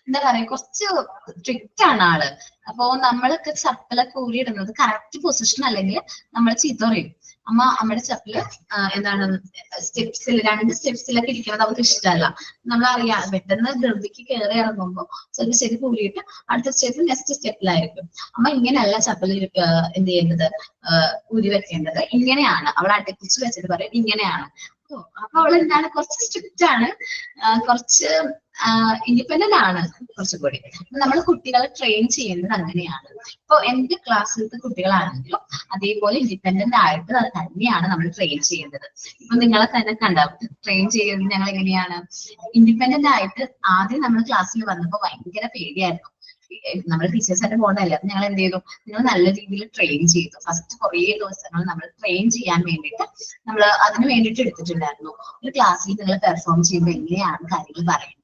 എന്താ പറയാ, കുറച്ച് സ്ട്രിക്റ്റ് ആണ് ആള്. അപ്പൊ നമ്മളൊക്കെ ചപ്പലൊക്കെ ഊരിയിടുന്നത് കറക്റ്റ് പൊസിഷൻ അല്ലെങ്കിൽ നമ്മൾ ചീത്ത പറയും. അമ്മയുടെ ചപ്പല് എന്താണ് രണ്ട് സ്റ്റെപ്സിലൊക്കെ ഇരിക്കുന്നത് അവർക്ക് ഇഷ്ടമല്ല. നമ്മളറിയാം, പെട്ടെന്ന് ധൃതിക്ക് കയറി ഇറങ്ങുമ്പോൾ ചിലപ്പോൾ ശരി കൂടിയിട്ട് അടുത്ത സ്റ്റെപ്പ് നെക്സ്റ്റ് സ്റ്റെപ്പിലായിരിക്കും. അമ്മ ഇങ്ങനെയല്ല ചപ്പല് എന്ത് ചെയ്യേണ്ടത്, ഊരി വെക്കേണ്ടത്, ഇങ്ങനെയാണ്. അവൾ അടുപ്പിച്ച് വെച്ചിട്ട് പറയും ഇങ്ങനെയാണ്. അപ്പൊ അവൾ എന്താണ്, കുറച്ച് സ്ട്രിക്റ്റ് ആണ്, കുറച്ച് ഇൻഡിപെൻഡന്റ് ആണ് കുറച്ചും കൂടി. നമ്മൾ കുട്ടികളെ ട്രെയിൻ ചെയ്യുന്നത് അങ്ങനെയാണ്. ഇപ്പൊ എന്റെ ക്ലാസ്സിലത്തെ കുട്ടികളാണെങ്കിലും അതേപോലെ ഇൻഡിപെൻഡന്റ് ആയിട്ട് അത് തന്നെയാണ് നമ്മൾ ട്രെയിൻ ചെയ്യേണ്ടത്. ഇപ്പൊ നിങ്ങളെ തന്നെ കണ്ടാവും ട്രെയിൻ ചെയ്യുന്നത് ഞങ്ങൾ എങ്ങനെയാണ്, ഇൻഡിപെൻഡന്റ് ആയിട്ട്. ആദ്യം നമ്മൾ ക്ലാസ്സിൽ വന്നപ്പോൾ ഭയങ്കര പേടിയായിരുന്നു, നമ്മൾ ടീച്ചേഴ്സായിട്ട് പോകുന്നതല്ലേ. അപ്പൊ ഞങ്ങൾ എന്ത് ചെയ്തു, നിങ്ങൾ നല്ല രീതിയിൽ ട്രെയിൻ ചെയ്തു. ഫസ്റ്റ് കുറേ ദിവസങ്ങൾ നമ്മൾ ട്രെയിൻ ചെയ്യാൻ വേണ്ടിയിട്ട് നമ്മൾ അതിന് വേണ്ടിയിട്ട് എടുത്തിട്ടുണ്ടായിരുന്നു. ഒരു ക്ലാസ്സിൽ നിങ്ങൾ പെർഫോം ചെയ്യുമ്പോൾ എങ്ങനെയാണ് കാര്യങ്ങൾ പറയുന്നത്,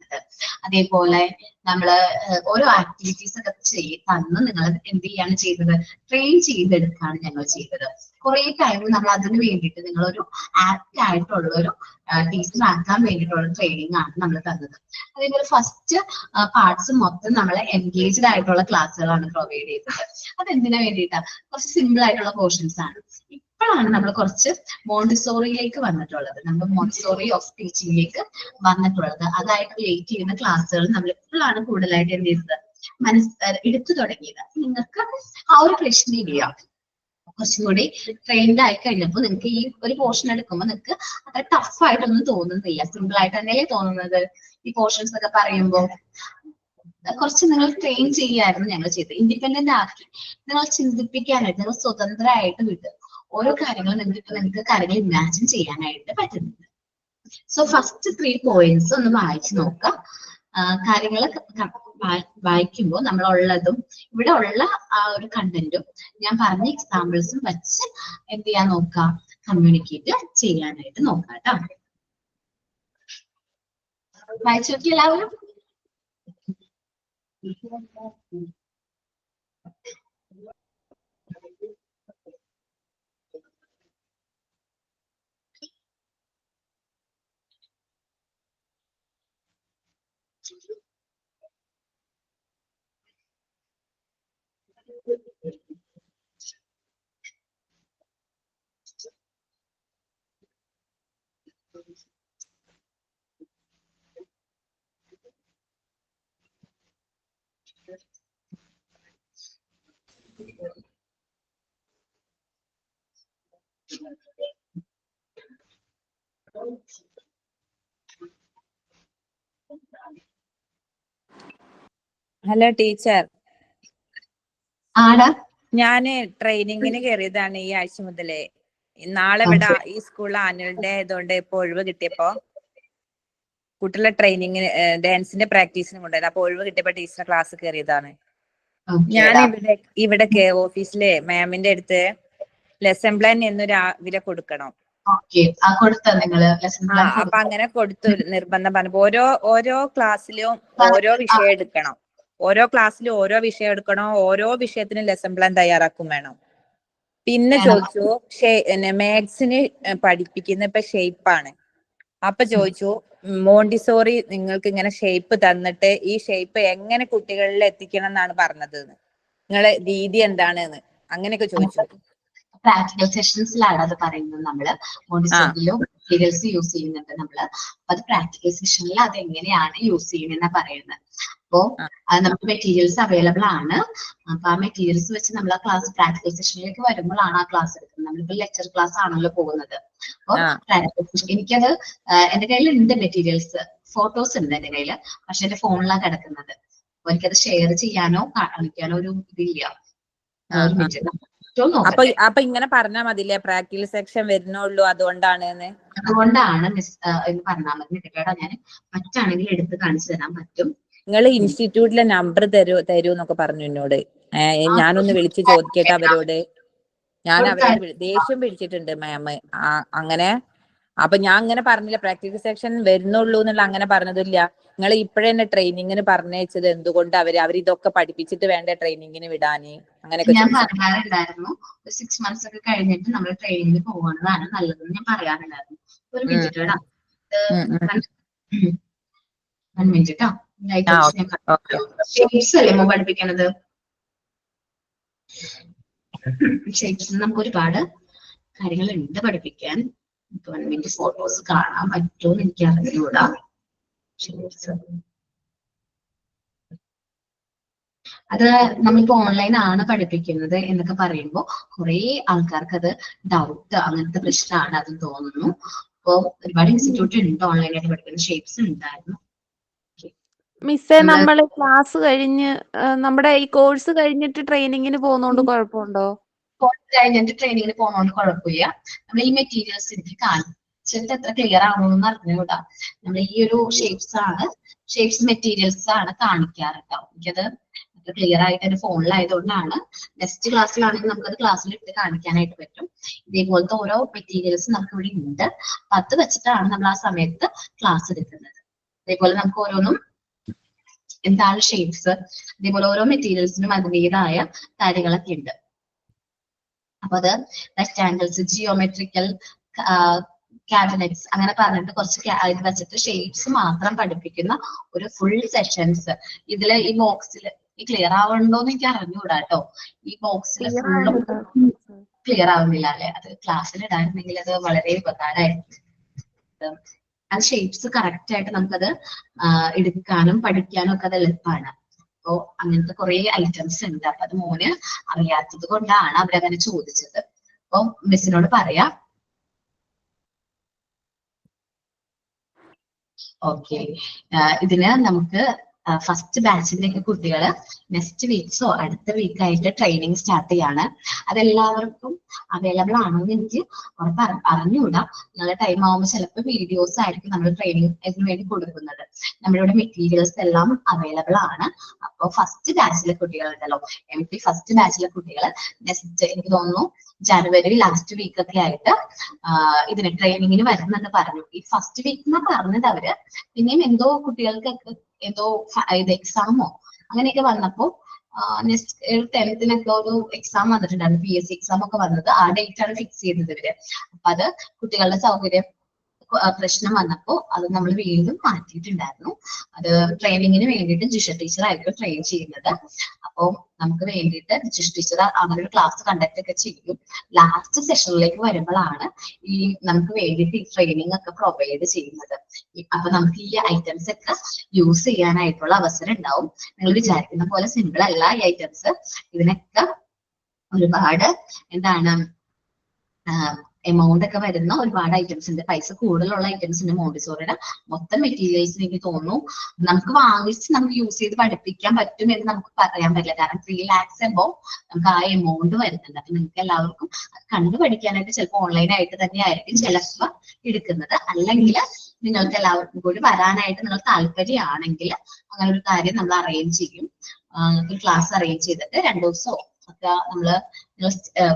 അതേപോലെ നമ്മള് ഓരോ ആക്ടിവിറ്റീസ് ഒക്കെ തന്ന് നിങ്ങൾ എന്ത് ചെയ്യാണ് ചെയ്തത്, ട്രെയിൻ ചെയ്തെടുക്കുകയാണ് ഞങ്ങൾ ചെയ്തത്. കുറെ ടൈം നമ്മൾ അതിന് വേണ്ടിയിട്ട് നിങ്ങളൊരു ആക്ട് ആയിട്ടുള്ള ഒരു ടീച്ചർ ആക്കാൻ വേണ്ടിയിട്ടുള്ള ട്രെയിനിങ് ആണ് നമ്മൾ തന്നത്. അതേപോലെ ഫസ്റ്റ് പാർട്സ് മൊത്തം നമ്മളെ എൻഗേജ്ഡ് ആയിട്ടുള്ള ക്ലാസ്സുകളാണ് പ്രൊവൈഡ് ചെയ്തത്. അതെന്തിനാ വേണ്ടിയിട്ടാണ്, കുറച്ച് സിമ്പിൾ ആയിട്ടുള്ള പോർഷൻസ് ആണ്. ഇപ്പോഴാണ് നമ്മൾ കുറച്ച് മോണ്ടിസോറിയിലേക്ക് വന്നിട്ടുള്ളത്, നമ്മൾ മോണ്ടിസോറി ഓഫ് ടീച്ചിങ്ങിലേക്ക് വന്നിട്ടുള്ളത്. അതായിട്ട് റിലേറ്റ് ചെയ്യുന്ന ക്ലാസ്സുകൾ നമ്മൾ ഇപ്പോഴാണ് കൂടുതലായിട്ട് എന്ത് ചെയ്തത്, എടുത്തു തുടങ്ങിയത്. നിങ്ങൾക്ക് ആ ഒരു പ്രശ്നം ഇല്ല, കുറച്ചും കൂടി ട്രെയിൻഡ് ആയി കഴിഞ്ഞപ്പോൾ നിങ്ങൾക്ക് ഈ ഒരു പോർഷൻ എടുക്കുമ്പോൾ നിങ്ങൾക്ക് അത്ര ടഫ് ആയിട്ടൊന്നും തോന്നുന്നില്ല, സിമ്പിൾ ആയിട്ട് തന്നെയല്ലേ തോന്നുന്നത്. ഈ പോർഷൻസ് ഒക്കെ പറയുമ്പോൾ കുറച്ച് നിങ്ങൾ ട്രെയിൻ ചെയ്യായിരുന്നു ഞങ്ങൾ ചെയ്തത്. ഇൻഡിപെൻഡന്റ് ആക്കി നിങ്ങൾ ചിന്തിപ്പിക്കാനായിട്ട് നിങ്ങൾ സ്വതന്ത്രമായിട്ട് വിട്ട് ഓരോ കാര്യങ്ങളും നിങ്ങൾക്ക് കാര്യങ്ങൾ ഇമാജിൻ ചെയ്യാനായിട്ട് പറ്റുന്നുണ്ട്. സോ ഫസ്റ്റ് 3 പോയിന്റ്സ് ഒന്ന് വായിച്ചു നോക്കാം. കാര്യങ്ങൾ വായിക്കുമ്പോൾ നമ്മളുള്ളതും ഇവിടെ ഉള്ള ആ ഒരു കണ്ടന്റും ഞാൻ പറഞ്ഞ എക്സാമ്പിൾസും വെച്ച് എന്ത് ചെയ്യാൻ നോക്കാം, കമ്മ്യൂണിക്കേറ്റ് ചെയ്യാനായിട്ട് നോക്കാം കേട്ടോ. വായിച്ചു നോക്കി എല്ലാവരും. ഹലോ ടീച്ചർ, ആടാ ഞാന് ട്രെയിനിങ്ങിന് കയറിയതാണ് ഈ ആഴ്ച മുതലേ. നാളെ ഇവിടെ ഈ സ്കൂളിൽ ആനുവൽ ഡേ ആയതുകൊണ്ട് ഇപ്പൊ ഒഴിവ് കിട്ടിയപ്പോ കുട്ടികളെ ട്രെയിനിങ്ങിന് ഡാൻസിന്റെ പ്രാക്ടീസിനും കൊണ്ടുവരുന്നത്. അപ്പൊ ഒഴിവ് കിട്ടിയപ്പോ ടീച്ചറിന്റെ ക്ലാസ് കയറിയതാണ്. ഞാൻ ഇവിടെ ഓഫീസിലെ മാമിന്റെ അടുത്ത് ലെസൺ പ്ലാൻ എന്ന് രാവിലെ കൊടുക്കണം. അപ്പൊ അങ്ങനെ കൊടുത്തു നിർബന്ധം പറഞ്ഞപ്പോ ഓരോ ക്ലാസ്സിലും ഓരോ വിഷയം എടുക്കണം. ഓരോ ക്ലാസ്സിലും ഓരോ വിഷയം എടുക്കണം. ഓരോ വിഷയത്തിനും ലെസൺ പ്ലാൻ തയ്യാറാക്കും വേണം. പിന്നെ ചോദിച്ചു മാത്സിന് പഠിപ്പിക്കുന്ന ഇപ്പൊ ഷേപ്പാണ്. അപ്പൊ ചോദിച്ചു മോണ്ടിസോറി നിങ്ങൾക്ക് ഇങ്ങനെ ഷേപ്പ് തന്നിട്ട് ഈ ഷേപ്പ് എങ്ങനെ കുട്ടികളിൽ എത്തിക്കണം എന്നാണ് പറഞ്ഞത്, നിങ്ങളെ രീതി എന്താണെന്ന് അങ്ങനെയൊക്കെ ചോദിച്ചു. പ്രാക്ടിക്കൽ സെഷൻസിലാണ് അത് പറയുന്നത്. നമ്മള് മോണ്ടിസോറിയിലും മെറ്റീരിയൽസ് യൂസ് ചെയ്യുന്നുണ്ട് നമ്മള്. അപ്പൊ അത് പ്രാക്ടിക്കൽ സെഷനിൽ അത് എങ്ങനെയാണ് യൂസ് ചെയ്യുന്നതെന്നാ പറയുന്നത്. അപ്പോ നമുക്ക് മെറ്റീരിയൽസ് അവൈലബിൾ ആണ്. അപ്പൊ ആ മെറ്റീരിയൽസ് വെച്ച് നമ്മൾ ആ ക്ലാസ് പ്രാക്ടിക്കൽ സെഷനിലേക്ക് വരുമ്പോഴാണ് ആ ക്ലാസ് എടുക്കുന്നത്. നമ്മളിപ്പോ ലെക്ചർ ക്ലാസ് ആണല്ലോ പോകുന്നത്. അപ്പൊ എനിക്കത് എന്റെ കയ്യിൽ ഉണ്ട് മെറ്റീരിയൽസ്, ഫോട്ടോസ് ഉണ്ട് എന്റെ കയ്യിൽ. പക്ഷെ എന്റെ ഫോണിലാണ് കിടക്കുന്നത്. അപ്പൊ എനിക്കത് ഷെയർ ചെയ്യാനോ കാണിക്കാനോ ഒരു ഇതില്ല. അപ്പൊ ഇങ്ങനെ പറഞ്ഞാൽ മതില്ലേ, പ്രാക്ടിക്കൽ സെക്ഷൻ വരുന്നുള്ളൂ അതുകൊണ്ടാണ് മിസ് എന്ന് പറഞ്ഞാൽ മതി കേട്ടോ. ഞാൻ പറ്റാണെങ്കിൽ എടുത്ത് കാണിച്ചു തരാൻ പറ്റും. നിങ്ങൾ ഇൻസ്റ്റിറ്റ്യൂട്ടിലെ നമ്പർ തരൂന്നൊക്കെ പറഞ്ഞു എന്നോട്. ഞാനൊന്ന് വിളിച്ച് ചോദിക്കട്ടെ അവരോട്. ഞാൻ അവരോട് ദേഷ്യം പിടിച്ചിട്ടുണ്ട് മാം. അങ്ങനെ അപ്പൊ ഞാൻ അങ്ങനെ പറഞ്ഞില്ല, പ്രാക്ടിക്കൽ സെക്ഷൻ വരുന്നുള്ളൂ എന്നുള്ള അങ്ങനെ പറഞ്ഞതില്ല. നിങ്ങൾ ഇപ്പഴന്നെ ട്രെയിനിങ്ങിന് പറഞ്ഞയച്ചത് എന്തുകൊണ്ട് അവർ ഇതൊക്കെ പഠിപ്പിച്ചിട്ട് വേണ്ട ട്രെയിനിങ്ങിന് വിടാന്? അങ്ങനെയൊക്കെ ഞാൻ പറയാറുണ്ടായിരുന്നു 6 months ഒക്കെ കഴിഞ്ഞിട്ട് നമ്മൾ ട്രെയിനിങ്ങിന് പോകുന്നതാണ് നല്ലതെന്ന് ഞാൻ പറയാറുണ്ടായിരുന്നു. ഒരു മിനിറ്റ് കേട്ടോ, 1 minute കേട്ടോ. ഷേപ്സ് അല്ലേ നമ്മൾ പഠിപ്പിക്കണത്. ഷേപ്സിന് നമുക്ക് ഒരുപാട് കാര്യങ്ങളുണ്ട് പഠിപ്പിക്കാൻ. 1 minute ഫോട്ടോസ് കാണാൻ പറ്റുമെന്ന് എനിക്ക് അറിഞ്ഞൂടാ. അത് നമ്മളിപ്പോ ഓൺലൈൻ ആണ് പഠിപ്പിക്കുന്നത് എന്നൊക്കെ പറയുമ്പോൾ കുറെ ആൾക്കാർക്ക് അത് ഡൗട്ട്, അങ്ങനത്തെ പ്രശ്നമാണ് അത് തോന്നുന്നു. അപ്പൊ ഒരുപാട് ഇൻസ്റ്റിറ്റ്യൂട്ട് ഉണ്ട് ഓൺലൈനായിട്ട് പഠിക്കുന്ന. ഷേപ്സ് ഉണ്ടായിരുന്നു. മിസ്സേ, നമ്മള് ക്ലാസ് കഴിഞ്ഞ് നമ്മുടെ ഈ കോഴ്സ് കഴിഞ്ഞിട്ട് ട്രെയിനിങ്ങിന് പോകുന്നോണ്ട് കുഴപ്പമുണ്ടോ? കോഴ്സ് കഴിഞ്ഞിട്ട് ട്രെയിനിങ്ങിന് പോകുന്നോണ്ട് കുഴപ്പമില്ല. നമ്മൾ ഈ മെറ്റീരിയൽസ് എനിക്ക് കാണിച്ചിട്ട് എത്ര ക്ലിയർ ആവണമെന്ന് അറിഞ്ഞുകൂടാ. നമ്മൾ ഈ ഒരു ഷേപ്സ് മെറ്റീരിയൽസ് ആണ് കാണിക്കാറുണ്ടാവും. എനിക്കത് ക്ലിയർ ആയിട്ട് എന്റെ ഫോണിലായതുകൊണ്ടാണ്. നെക്സ്റ്റ് ക്ലാസ്സിലാണെങ്കിൽ നമുക്കത് ക്ലാസ്സിൽ ഇട്ട് കാണിക്കാനായിട്ട് പറ്റും. ഇതേപോലത്തെ ഓരോ മെറ്റീരിയൽസ് നമുക്ക് ഇവിടെ ഉണ്ട്. അത് വെച്ചിട്ടാണ് നമ്മൾ ആ സമയത്ത് ക്ലാസ് എടുക്കുന്നത്. അതേപോലെ നമുക്ക് ഓരോന്നും എന്താണ് ഷേപ്സ്, അതേപോലെ ഓരോ മെറ്റീരിയൽസിനും അതിൻ്റെതായ കാര്യങ്ങളൊക്കെ ഉണ്ട്. അപ്പൊ അത് റെക്ടാങ്കിൾസ്, ജിയോമെട്രിക്കൽ ക്യാബിനറ്റ്സ് അങ്ങനെ പറഞ്ഞിട്ട് കുറച്ച് ഇത് വെച്ചിട്ട് ഷേപ്സ് മാത്രം പഠിപ്പിക്കുന്ന ഒരു ഫുൾ സെഷൻസ്. ഇതില് ഈ ബോക്സിൽ ഈ ക്ലിയർ ആവണ്ടോന്ന് എനിക്ക് അറിഞ്ഞുകൂടാ കേട്ടോ. ഈ ബോക്സിൽ ഫുള്ളും ക്ലിയർ ആവുന്നില്ല അല്ലെ? അത് ക്ലാസ്സിൽ ഇടായിരുന്നെങ്കിൽ അത് വളരെ ഉപകാരമായിരുന്നു. അത് ഷേപ്സ് കറക്റ്റ് ആയിട്ട് നമുക്കത് എടുക്കാനും പഠിക്കാനും ഒക്കെ അത് എളുപ്പമാണ്. അപ്പോ അങ്ങനത്തെ കുറെ ഐറ്റംസ് ഉണ്ട്. അപ്പൊ അത് മോന് അറിയാത്തത് കൊണ്ടാണ് അവരങ്ങനെ ചോദിച്ചത്. അപ്പൊ മിസ്സിനോട് പറയാം. ഓക്കെ, ഇതിന് നമുക്ക് ഫസ്റ്റ് ബാച്ചിലേക്ക് കുട്ടികൾ നെക്സ്റ്റ് വീക്സോ അടുത്ത വീക്കായിട്ട് ട്രെയിനിങ് സ്റ്റാർട്ട് ചെയ്യാണ്. അതെല്ലാവർക്കും അവൈലബിൾ ആണെന്ന് എനിക്ക് അറിഞ്ഞുകൂടാ. നിങ്ങളുടെ ടൈം ആവുമ്പോൾ ചിലപ്പോൾ വീഡിയോസ് ആയിരിക്കും നമ്മൾ ട്രെയിനിങ്ങിന് വേണ്ടി കൊടുക്കുന്നത്. നമ്മുടെ ഇവിടെ മെറ്റീരിയൽസ് എല്ലാം അവൈലബിൾ ആണ്. അപ്പോൾ ഫസ്റ്റ് ബാച്ചിലെ കുട്ടികളുണ്ടല്ലോ, MP ഫസ്റ്റ് ബാച്ചിലെ കുട്ടികൾ നെക്സ്റ്റ് എനിക്ക് തോന്നുന്നു ജനുവരി ലാസ്റ്റ് വീക്ക് ഒക്കെ ആയിട്ട് ഇതിന് ട്രെയിനിങ്ങിന് വരുന്നെന്ന് പറഞ്ഞു. ഈ ഫസ്റ്റ് വീക്ക് എന്നാ പറഞ്ഞത് അവര്. പിന്നെയും എന്തോ കുട്ടികൾക്കൊക്കെ എന്തോ ഇത് എക്സാമോ അങ്ങനെയൊക്കെ വന്നപ്പോ നെക്സ്റ്റ് 10th ഒരു എക്സാം വന്നിട്ടുണ്ടായിരുന്നു, PSC എക്സാം ഒക്കെ വന്നത്. ആ ഡേറ്റ് ആണ് ഫിക്സ് ചെയ്തത് ഇവര്. അപ്പൊ അത് കുട്ടികളുടെ സൗകര്യം പ്രശ്നം വന്നപ്പോ അത് നമ്മൾ വീണ്ടും മാറ്റിയിട്ടുണ്ടായിരുന്നു. അത് ട്രെയിനിങ്ങിന് വേണ്ടിയിട്ട് ജിഷ ടീച്ചർ ആയിരിക്കും ട്രെയിൻ ചെയ്യുന്നത്. അപ്പോ നമുക്ക് വേണ്ടിയിട്ട് ജിഷ ടീച്ചർ അങ്ങനെ ഒരു ക്ലാസ് കണ്ടക്ട് ഒക്കെ ചെയ്യും. ലാസ്റ്റ് സെഷനിലേക്ക് വരുമ്പോഴാണ് ഈ നമുക്ക് വേണ്ടിയിട്ട് ഈ ട്രെയിനിങ് ഒക്കെ പ്രൊവൈഡ് ചെയ്യുന്നത്. അപ്പൊ നമുക്ക് ഈ ഐറ്റംസ് ഒക്കെ യൂസ് ചെയ്യാനായിട്ടുള്ള അവസരം ഉണ്ടാവും. നിങ്ങൾ വിചാരിക്കുന്ന പോലെ സിമ്പിൾ അല്ല ഈ ഐറ്റംസ്. ഇതിനൊക്കെ ഒരുപാട് എന്താണ് എമൗണ്ട് ഒക്കെ വരുന്ന ഒരുപാട് ഐറ്റംസ് ഉണ്ട്. പൈസ കൂടുതലുള്ള ഐറ്റംസ് ഉണ്ട്. മോണ്ടിസോറിയുടെ മൊത്തം മെറ്റീരിയൽസ് എനിക്ക് തോന്നുന്നു നമുക്ക് വാങ്ങിച്ച് നമുക്ക് യൂസ് ചെയ്ത് പഠിപ്പിക്കാൻ പറ്റും എന്ന് നമുക്ക് പറയാൻ പറ്റില്ല. കാരണം 3 lakhs എമ്പോൾ നമുക്ക് ആ എമൗണ്ട് വരുന്നുണ്ട്. അപ്പൊ നിങ്ങൾക്ക് എല്ലാവർക്കും കണ്ടു പഠിക്കാനായിട്ട് ചിലപ്പോൾ ഓൺലൈനായിട്ട് തന്നെ ആയിരിക്കും ചിലപ്പോൾ എടുക്കുന്നത്. അല്ലെങ്കിൽ നിങ്ങൾക്ക് എല്ലാവർക്കും കൂടി വരാനായിട്ട് നിങ്ങൾ താല്പര്യമാണെങ്കിൽ അങ്ങനെ ഒരു കാര്യം നമ്മൾ അറേഞ്ച് ചെയ്യും. ഒരു ക്ലാസ് അറേഞ്ച് ചെയ്തിട്ട് 2 ദിവസമോ ഒക്കെ നമ്മള്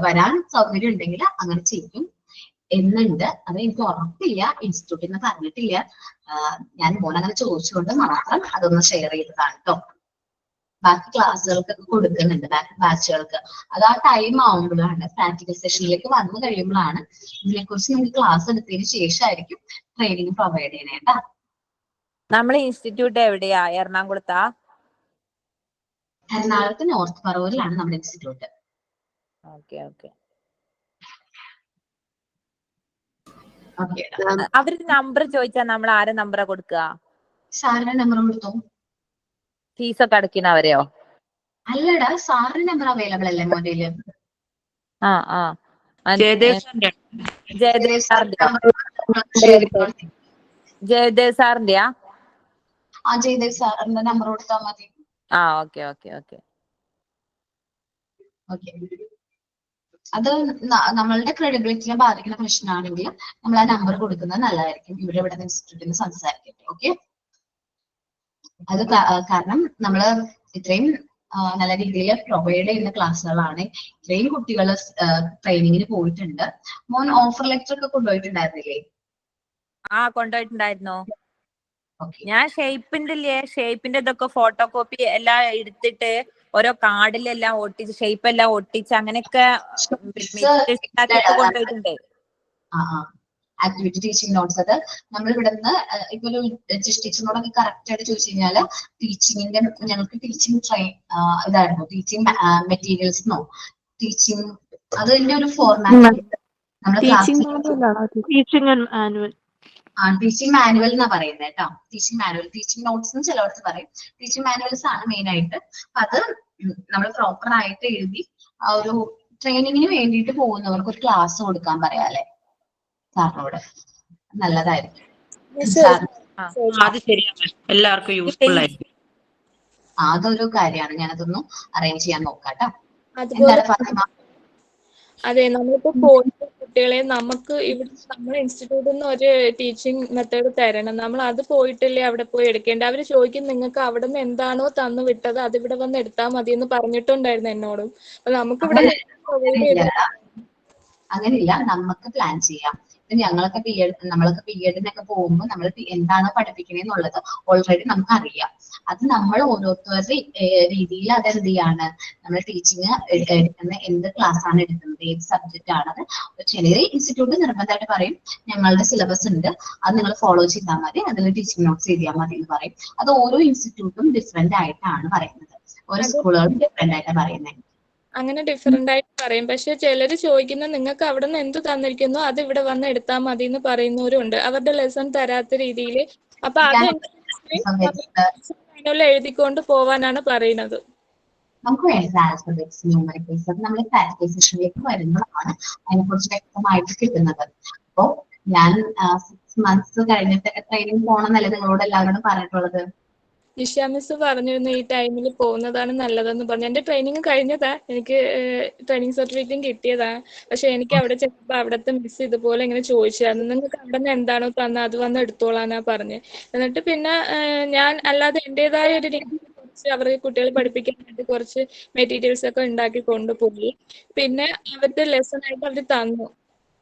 വരാൻ സൗകര്യം ഉണ്ടെങ്കിൽ അങ്ങനെ ചെയ്യും എന്നുണ്ട്. അത് എനിക്ക് ഉറപ്പില്ല, ഇൻസ്റ്റിറ്റ്യൂട്ടിൽ നിന്ന് പറഞ്ഞിട്ടില്ല. ഞാൻ മോനങ്ങനെ ചോദിച്ചുകൊണ്ട് മാത്രം അതൊന്ന് ഷെയർ ചെയ്തതാണ് കേട്ടോ. ബാക്കി ക്ലാസ്സുകൾക്കൊക്കെ കൊടുക്കുന്നുണ്ട്, ബാക്കി ബാച്ചുകൾക്ക്. അത് ആ ടൈം ആവുമ്പോഴാണ്, പ്രാക്ടിക്കൽ സെഷനിലേക്ക് വന്നു കഴിയുമ്പോഴാണ് ഇതിനെക്കുറിച്ച് നിങ്ങൾക്ക് ക്ലാസ് എടുത്തതിന് ശേഷമായിരിക്കും ട്രെയിനിങ് പ്രൊവൈഡ് ചെയ്യണേട്ടാ. നമ്മളെ ഇൻസ്റ്റിറ്റ്യൂട്ട് എവിടെയാ? എറണാകുളത്താ? എറണാകുളത്ത് നോർത്ത് പറവൂരിലാണ് നമ്മുടെ ഇൻസ്റ്റിറ്റ്യൂട്ട്. Okay okay. ഓക്കെ, അവര് നമ്പർ ചോദിച്ചാൽ നമ്മൾ ആരെ നമ്പറാ കൊടുക്കുക? സാറിന്റെ നമ്പർ കൊടുത്തു. ഫീസൊക്കെ അടയ്ക്കുന്നവരെയോ? അല്ലടാ, സാറിന്റെ നമ്പർ അവൈലബിൾ അല്ലേ മൊബൈലില്? ജയദേവ് സാറിന്റെയാ? ജയദേവ് സാറിന്റെ നമ്പർ കൊടുത്താൽ മതി. Okay okay okay okay. അത് നമ്മളുടെ ക്രെഡിബിലിറ്റിനെ ബാധിക്കുന്ന പ്രശ്നമാണെങ്കിൽ നമ്മൾ ആ നമ്പർ കൊടുക്കുന്നത് നല്ലതായിരിക്കും. ഇവിടെ ഇൻസ്റ്റിറ്റ്യൂട്ടിൽ നിന്ന് സംസാരിക്കട്ടെ. ഓക്കെ. അത് കാരണം നമ്മള് ഇത്രയും നല്ല രീതിയിൽ പ്രൊവൈഡ് ചെയ്യുന്ന ക്ലാസ്സുകളാണ്. ഇത്രയും കുട്ടികൾ ട്രെയിനിങ്ങിന് പോയിട്ടുണ്ട്. മോൻ ഓഫർ ലെറ്റർ ഒക്കെ കൊണ്ടുപോയിട്ടുണ്ടായിരുന്നില്ലേ? കൊണ്ടുപോയിട്ടുണ്ടായിരുന്നു. ഞാൻ ഷേപ്പിന്റെ ഇതൊക്കെ ഫോട്ടോ കോപ്പി എല്ലാം എടുത്തിട്ട് ഓരോ കാർഡിലെല്ലാം ഒട്ടിച്ച് ഷേപ്പ് എല്ലാം ഒട്ടിച്ച് അങ്ങനെയൊക്കെ കൊണ്ടുപോയിട്ടുണ്ട്. ആക്ടിവിറ്റി ടീച്ചിങ് നോട്ട്സ് അത് നമ്മൾ ഇവിടുന്ന് ഇപ്പൊ ഒരു ടീച്ചറിനോടൊക്കെ കറക്റ്റ് ആയിട്ട് ചോദിച്ചു കഴിഞ്ഞാല് ടീച്ചിങ്ങിന്റെ ഞങ്ങൾക്ക് ടീച്ചിങ് ഇതായിരുന്നു, ടീച്ചിങ് മെറ്റീരിയൽസിനോ ടീച്ചിങ് അതിന്റെ ഒരു ഫോർമാറ്റ് ടീച്ചിങ് മാനുവൽ എന്നാ പറയുന്നത് കേട്ടോ. ടീച്ചിങ് മാനുവൽ, ടീച്ചിങ് നോട്ട്സ് എന്ന് ചിലവർക്ക് പറയും. ടീച്ചിങ് മാനുവൽസ് ആണ് മെയിൻ ആയിട്ട്. അത് നമ്മൾ പ്രോപ്പർ ആയിട്ട് എഴുതി ആ ഒരു ട്രെയിനിങ്ങിന് വേണ്ടിയിട്ട് പോകുന്നവർക്ക് ഒരു ക്ലാസ് കൊടുക്കാൻ പറയാല്ലേ സാറിനോട്, നല്ലതായിരിക്കും. അത് ശരിയാണ്, എല്ലാവർക്കും യൂസ്ഫുൾ ആയിരിക്കും. അതൊരു കാര്യമാണ്. ഞാനതൊന്ന് അറേഞ്ച് ചെയ്യാൻ നോക്കാട്ടോ. അതെ, നമ്മളിപ്പോ പോയിട്ട് കുട്ടികളെ നമുക്ക് ഇവിടെ നമ്മുടെ ഇൻസ്റ്റിറ്റ്യൂട്ടിൽ നിന്ന് ഒരു ടീച്ചിങ് മെത്തേഡ് തരണം. നമ്മൾ അത് പോയിട്ടല്ലേ അവിടെ പോയി എടുക്കേണ്ടത്. അവര് ചോദിക്കും നിങ്ങൾക്ക് അവിടെ നിന്ന് എന്താണോ തന്നു വിട്ടത് അത് ഇവിടെ വന്ന് എടുത്താൽ മതി എന്ന് പറഞ്ഞിട്ടുണ്ടായിരുന്നു എന്നോടും. അപ്പൊ നമുക്ക് ഇവിടെ അങ്ങനെയില്ല, നമുക്ക് പ്ലാൻ ചെയ്യാം. ഞങ്ങളൊക്കെ നമ്മളൊക്കെ BEdനൊക്കെ പോകുമ്പോൾ നമ്മൾ എന്താണോ പഠിപ്പിക്കണെന്നുള്ളത് ഓൾറെഡി നമുക്ക് അറിയാം. അത് നമ്മൾ ഓരോരുത്തരുടെ രീതിയിൽ അതെന്ത് ചെയ്യാണ്, നമ്മൾ ടീച്ചിങ് എടുക്കുന്ന എന്ത് ക്ലാസ് ആണ് എടുക്കുന്നത്, ഏത് സബ്ജക്റ്റ് ആണത്. ചില ഇൻസ്റ്റിറ്റ്യൂട്ട് നിർബന്ധമായിട്ട് പറയും ഞങ്ങളുടെ സിലബസ് ഉണ്ട്, അത് നിങ്ങൾ ഫോളോ ചെയ്താൽ മതി, അതിൽ ടീച്ചിങ് നോട്ട്സ് എഴുതിയാൽ മതി എന്ന് പറയും. അത് ഓരോ ഇൻസ്റ്റിറ്റ്യൂട്ടും ഡിഫറെന്റ് ആയിട്ടാണ് പറയുന്നത്, ഓരോ സ്കൂളുകളും ഡിഫറെന്റ് ആയിട്ടാണ് പറയുന്നത്. അങ്ങനെ ഡിഫറെന്റ് ആയിട്ട് പറയും. പക്ഷെ ചിലര് ചോദിക്കുന്ന നിങ്ങൾക്ക് അവിടെ നിന്ന് എന്ത് തന്നിരിക്കുന്നു അത് ഇവിടെ വന്ന് എടുത്താൽ മതി എന്ന് പറയുന്നവരും ഉണ്ട്, അവരുടെ ലെസൺ തരാത്ത രീതിയിൽ. അപ്പൊ അത് എഴുതിക്കൊണ്ട് പോവാനാണ് പറയുന്നത്. നമുക്ക് വേണ്ടത് ആൽഫബറ്റ്സ്, ന്യൂമറിക്കൽസ്, അത് നമ്മൾ പ്രാക്ടിക്കൽ സെഷനിലേക്ക് വരുന്നതാണ് അതിനെക്കുറിച്ച് വ്യക്തമായിട്ട് കിട്ടുന്നത്. അപ്പോ ഞാൻ 6 months കഴിഞ്ഞിട്ട് ട്രെയിനിങ് പോകണമെന്നല്ലേ നിങ്ങളോട് എല്ലാവരോടും പറഞ്ഞിട്ടുള്ളത്. നിഷ മിസ് പറഞ്ഞിരുന്നു ഈ ടൈമിൽ പോകുന്നതാണ് നല്ലതെന്ന് പറഞ്ഞു. എന്റെ ട്രെയിനിങ് കഴിഞ്ഞതാ, എനിക്ക് ട്രെയിനിങ് സർട്ടിഫിക്കറ്റും കിട്ടിയതാ. പക്ഷെ എനിക്ക് അവിടെ ചെന്നപ്പോ അവിടുത്തെ മിസ് ഇതുപോലെ ഇങ്ങനെ ചോദിച്ചായിരുന്നു, നിങ്ങൾക്ക് അവിടെ നിന്ന് എന്താണോ തന്ന അത് വന്ന് എടുത്തോളാന്നാ പറഞ്ഞ്. എന്നിട്ട് പിന്നെ ഞാൻ അല്ലാതെ എന്റേതായ ഒരു രീതി കുറച്ച് അവർക്ക് കുട്ടികളെ പഠിപ്പിക്കാനായിട്ട് കുറച്ച് മെറ്റീരിയൽസ് ഒക്കെ ഉണ്ടാക്കി കൊണ്ടുപോയി. പിന്നെ അവരുടെ ലെസൺ ആയിട്ട് അവർ തന്നു,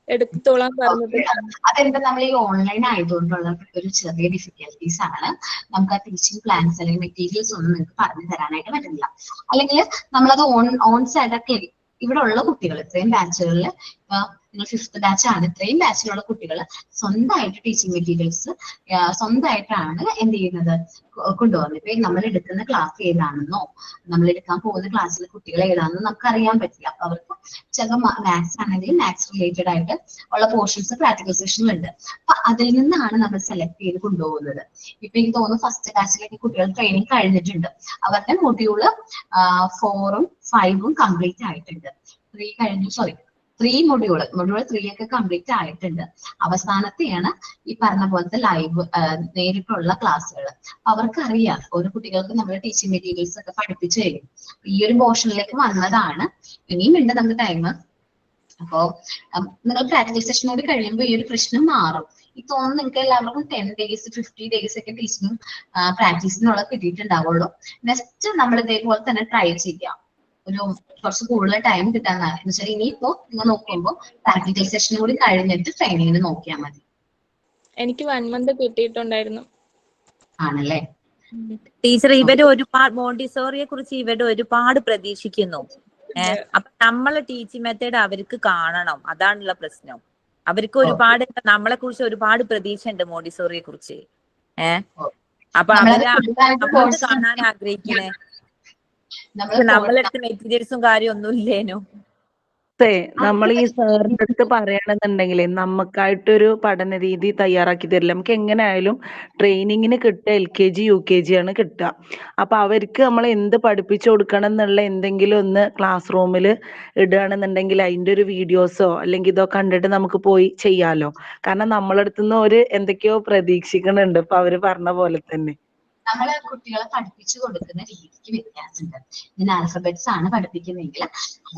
എടുത്തോളാൻ പറഞ്ഞിട്ട് തന്നു. അതെന്താ, നമ്മൾ ഈ ഓൺലൈൻ ആയതുകൊണ്ടുള്ള ഒരു ചെറിയ ഡിഫിക്കൽട്ടീസ് ആണ്. നമുക്ക് ആ ടീച്ചിങ് പ്ലാൻസ് അല്ലെങ്കിൽ മെറ്റീരിയൽസ് ഒന്നും നിങ്ങൾക്ക് പറഞ്ഞു തരാനായിട്ട് പറ്റുന്നില്ല. അല്ലെങ്കിൽ നമ്മളത് ഓൺ സൈഡൊക്കെ ഇവിടെ ഉള്ള കുട്ടികൾ ഇത്രയും ബാച്ചുകളിൽ, ഇപ്പൊ നിങ്ങൾ 5th ബാച്ച് ആണ്, ഇത്രയും ബാച്ചിലുള്ള കുട്ടികൾ സ്വന്തമായിട്ട് ടീച്ചിങ് മെറ്റീരിയൽസ് സ്വന്തമായിട്ടാണ് എന്ത് ചെയ്യുന്നത്, കൊണ്ടുപോകുന്നത്. ഇപ്പൊ നമ്മൾ എടുക്കുന്ന ക്ലാസ് ഏതാണെന്നോ നമ്മൾ എടുക്കാൻ പോകുന്ന ക്ലാസ്സിലെ കുട്ടികൾ ഏതാണെന്നോ നമുക്ക് അറിയാൻ പറ്റില്ല. അപ്പൊ അവർക്ക് ചിലപ്പോൾ മാത്സ് ആണെങ്കിൽ മാത്സ് റിലേറ്റഡ് ആയിട്ട് ഉള്ള പോർഷൻസ് പ്രാക്ടിക്കൽ സെഷനിലുണ്ട്. അപ്പൊ അതിൽ നിന്നാണ് നമ്മൾ സെലക്ട് ചെയ്ത് കൊണ്ടുപോകുന്നത്. ഇപ്പൊ എനിക്ക് തോന്നുന്നു ഫസ്റ്റ് ബാച്ചിലേക്ക് കുട്ടികൾ ട്രെയിനിങ് കഴിഞ്ഞിട്ടുണ്ട്, അവരുടെ മൊഡ്യൂള് 4ഉം 5ഉം കംപ്ലീറ്റ് ആയിട്ടുണ്ട്. 3 മൊഡ്യൂൾ 3 ഒക്കെ കംപ്ലീറ്റ് ആയിട്ടുണ്ട്. അവസാനത്തെയാണ് ഈ പറഞ്ഞ പോലത്തെ ലൈവ് നേരിട്ടുള്ള ക്ലാസ്സുകൾ. അവർക്കറിയാം ഓരോ കുട്ടികൾക്ക് നമ്മൾ ടീച്ചിങ് മെറ്റീരിയൽസ് ഒക്കെ പഠിപ്പിച്ചു തരും. ഈ ഒരു പോർഷനിലേക്ക് വന്നതാണ്. ഇനിയും ഉണ്ട് നമുക്ക് ടൈം. അപ്പോ നിങ്ങൾ പ്രാക്ടിക്കൽ സെഷൻ കൂടി കഴിയുമ്പോൾ ഈ ഒരു പ്രശ്നം മാറും. ഈ തോന്നുന്നു നിങ്ങൾക്ക് എല്ലാവർക്കും 10 days 50 days ഒക്കെ ടീച്ചിങ്ങും പ്രാക്ടീസിനുള്ള കിട്ടിയിട്ടുണ്ടാവുള്ളൂ. നെക്സ്റ്റ് നമ്മൾ ഇതേപോലെ തന്നെ ട്രൈ ചെയ്യാം, ഒരു കുറച്ച് കൂടുതൽ ടൈം കിട്ടാന്നാണ്. എന്ന് വെച്ചാൽ ഇനിയിപ്പോ നിങ്ങൾ നോക്കുമ്പോൾ പ്രാക്ടിക്കൽ സെഷൻ കൂടി കഴിഞ്ഞിട്ട് ട്രെയിനിങ്ങിന് നോക്കിയാൽ മതി. എനിക്ക് 1 month കിട്ടിയിട്ടുണ്ടായിരുന്നു. ആണല്ലേ ടീച്ചർ, ഇവര് ഒരുപാട് മോണ്ടിസോറിയെ കുറിച്ച് ഇവര് ഒരുപാട് പ്രതീക്ഷിക്കുന്നു. അപ്പൊ നമ്മളെ ടീച്ചിങ് മെത്തേഡ് അവർക്ക് കാണണം, അതാണുള്ള പ്രശ്നം. അവർക്ക് ഒരുപാട് നമ്മളെ കുറിച്ച് ഒരുപാട് പ്രതീക്ഷ ഉണ്ട് മോണ്ടിസോറിയെ കുറിച്ച്. അപ്പൊ അവര് നമ്മളത് കാണാൻ ആഗ്രഹിക്കണേ. നമ്മളെടുത്ത് മെറ്റീരിയൽസും കാര്യം ഒന്നും ഇല്ലേനോ. നമ്മൾ ഈ സാറിന്റെ അടുത്ത് പറയണമെന്നുണ്ടെങ്കിൽ നമുക്കായിട്ടൊരു പഠന രീതി തയ്യാറാക്കി തരില്ല. നമുക്ക് എങ്ങനെയായാലും ട്രെയിനിങ്ങിന് കിട്ടുക LKG UKG ആണ് കിട്ടുക. അപ്പൊ അവർക്ക് നമ്മൾ എന്ത് പഠിപ്പിച്ചു കൊടുക്കണം എന്നുള്ള എന്തെങ്കിലും ഒന്ന് ക്ലാസ് റൂമിൽ ഇടുകയാണെന്നുണ്ടെങ്കിൽ അതിന്റെ ഒരു വീഡിയോസോ അല്ലെങ്കിൽ ഇതോ കണ്ടിട്ട് നമുക്ക് പോയി ചെയ്യാലോ. കാരണം നമ്മളടുത്തുനിന്ന് ഒരു എന്തൊക്കെയോ പ്രതീക്ഷിക്കുന്നുണ്ട്. ഇപ്പൊ അവര് പറഞ്ഞ പോലെ തന്നെ നമ്മള് കുട്ടികളെ പഠിപ്പിച്ചു കൊടുക്കുന്ന രീതിക്ക് വ്യത്യാസമുണ്ട്. ഇതിന് ആൽഫബറ്റ്സ് ആണ് പഠിപ്പിക്കുന്നതെങ്കിൽ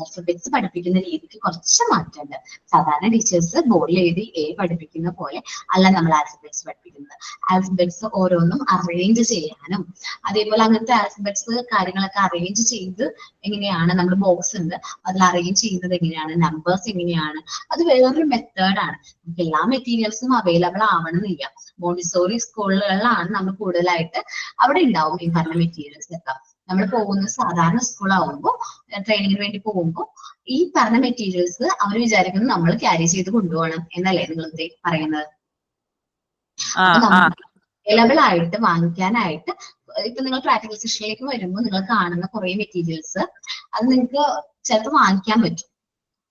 ആൽഫബറ്റ്സ് പഠിപ്പിക്കുന്ന രീതിക്ക് കുറച്ച് മാറ്റമുണ്ട്. സാധാരണ ടീച്ചേഴ്സ് ബോർഡിൽ എഴുതി പഠിപ്പിക്കുന്ന പോലെ അല്ല നമ്മൾ ആൽഫബറ്റ്സ് പഠിപ്പിക്കുന്നത്. ആൽഫബറ്റ്സ് ഓരോന്നും അറേഞ്ച് ചെയ്യാനും അതേപോലെ അങ്ങനത്തെ ആൽഫബറ്റ്സ് കാര്യങ്ങളൊക്കെ അറേഞ്ച് ചെയ്ത് എങ്ങനെയാണ്, നമ്മൾ ബോക്സ് ഉണ്ട് അതിൽ അറേഞ്ച് ചെയ്യുന്നത് എങ്ങനെയാണ്, നമ്പേഴ്സ് എങ്ങനെയാണ്, അത് വേറൊരു മെത്തേഡാണ്. നമുക്ക് എല്ലാ മെറ്റീരിയൽസും അവൈലബിൾ ആവണമെന്നില്ല. മോണ്ടിസോറി സ്കൂളുകളിലാണ് നമ്മൾ കൂടുതലായിട്ട് അവിടെ ഉണ്ടാവും ഈ പറഞ്ഞ മെറ്റീരിയൽസ് ഒക്കെ. നമ്മൾ പോകുന്ന സാധാരണ സ്കൂളാവുമ്പോൾ ട്രെയിനിങ്ങിന് വേണ്ടി പോകുമ്പോൾ ഈ പറഞ്ഞ മെറ്റീരിയൽസ് അവർ വിചാരിക്കുന്നത് നമ്മൾ ക്യാരി ചെയ്ത് കൊണ്ടുപോകണം എന്നല്ലേ നിങ്ങൾ പറയുന്നത്. അവൈലബിൾ ആയിട്ട് വാങ്ങിക്കാനായിട്ട് ഇപ്പൊ നിങ്ങൾ പ്രാക്ടിക്കൽ സെഷനിലേക്ക് വരുമ്പോൾ നിങ്ങൾ കാണുന്ന കുറെ മെറ്റീരിയൽസ് അത് നിങ്ങൾക്ക് ചിലപ്പോൾ വാങ്ങിക്കാൻ പറ്റും,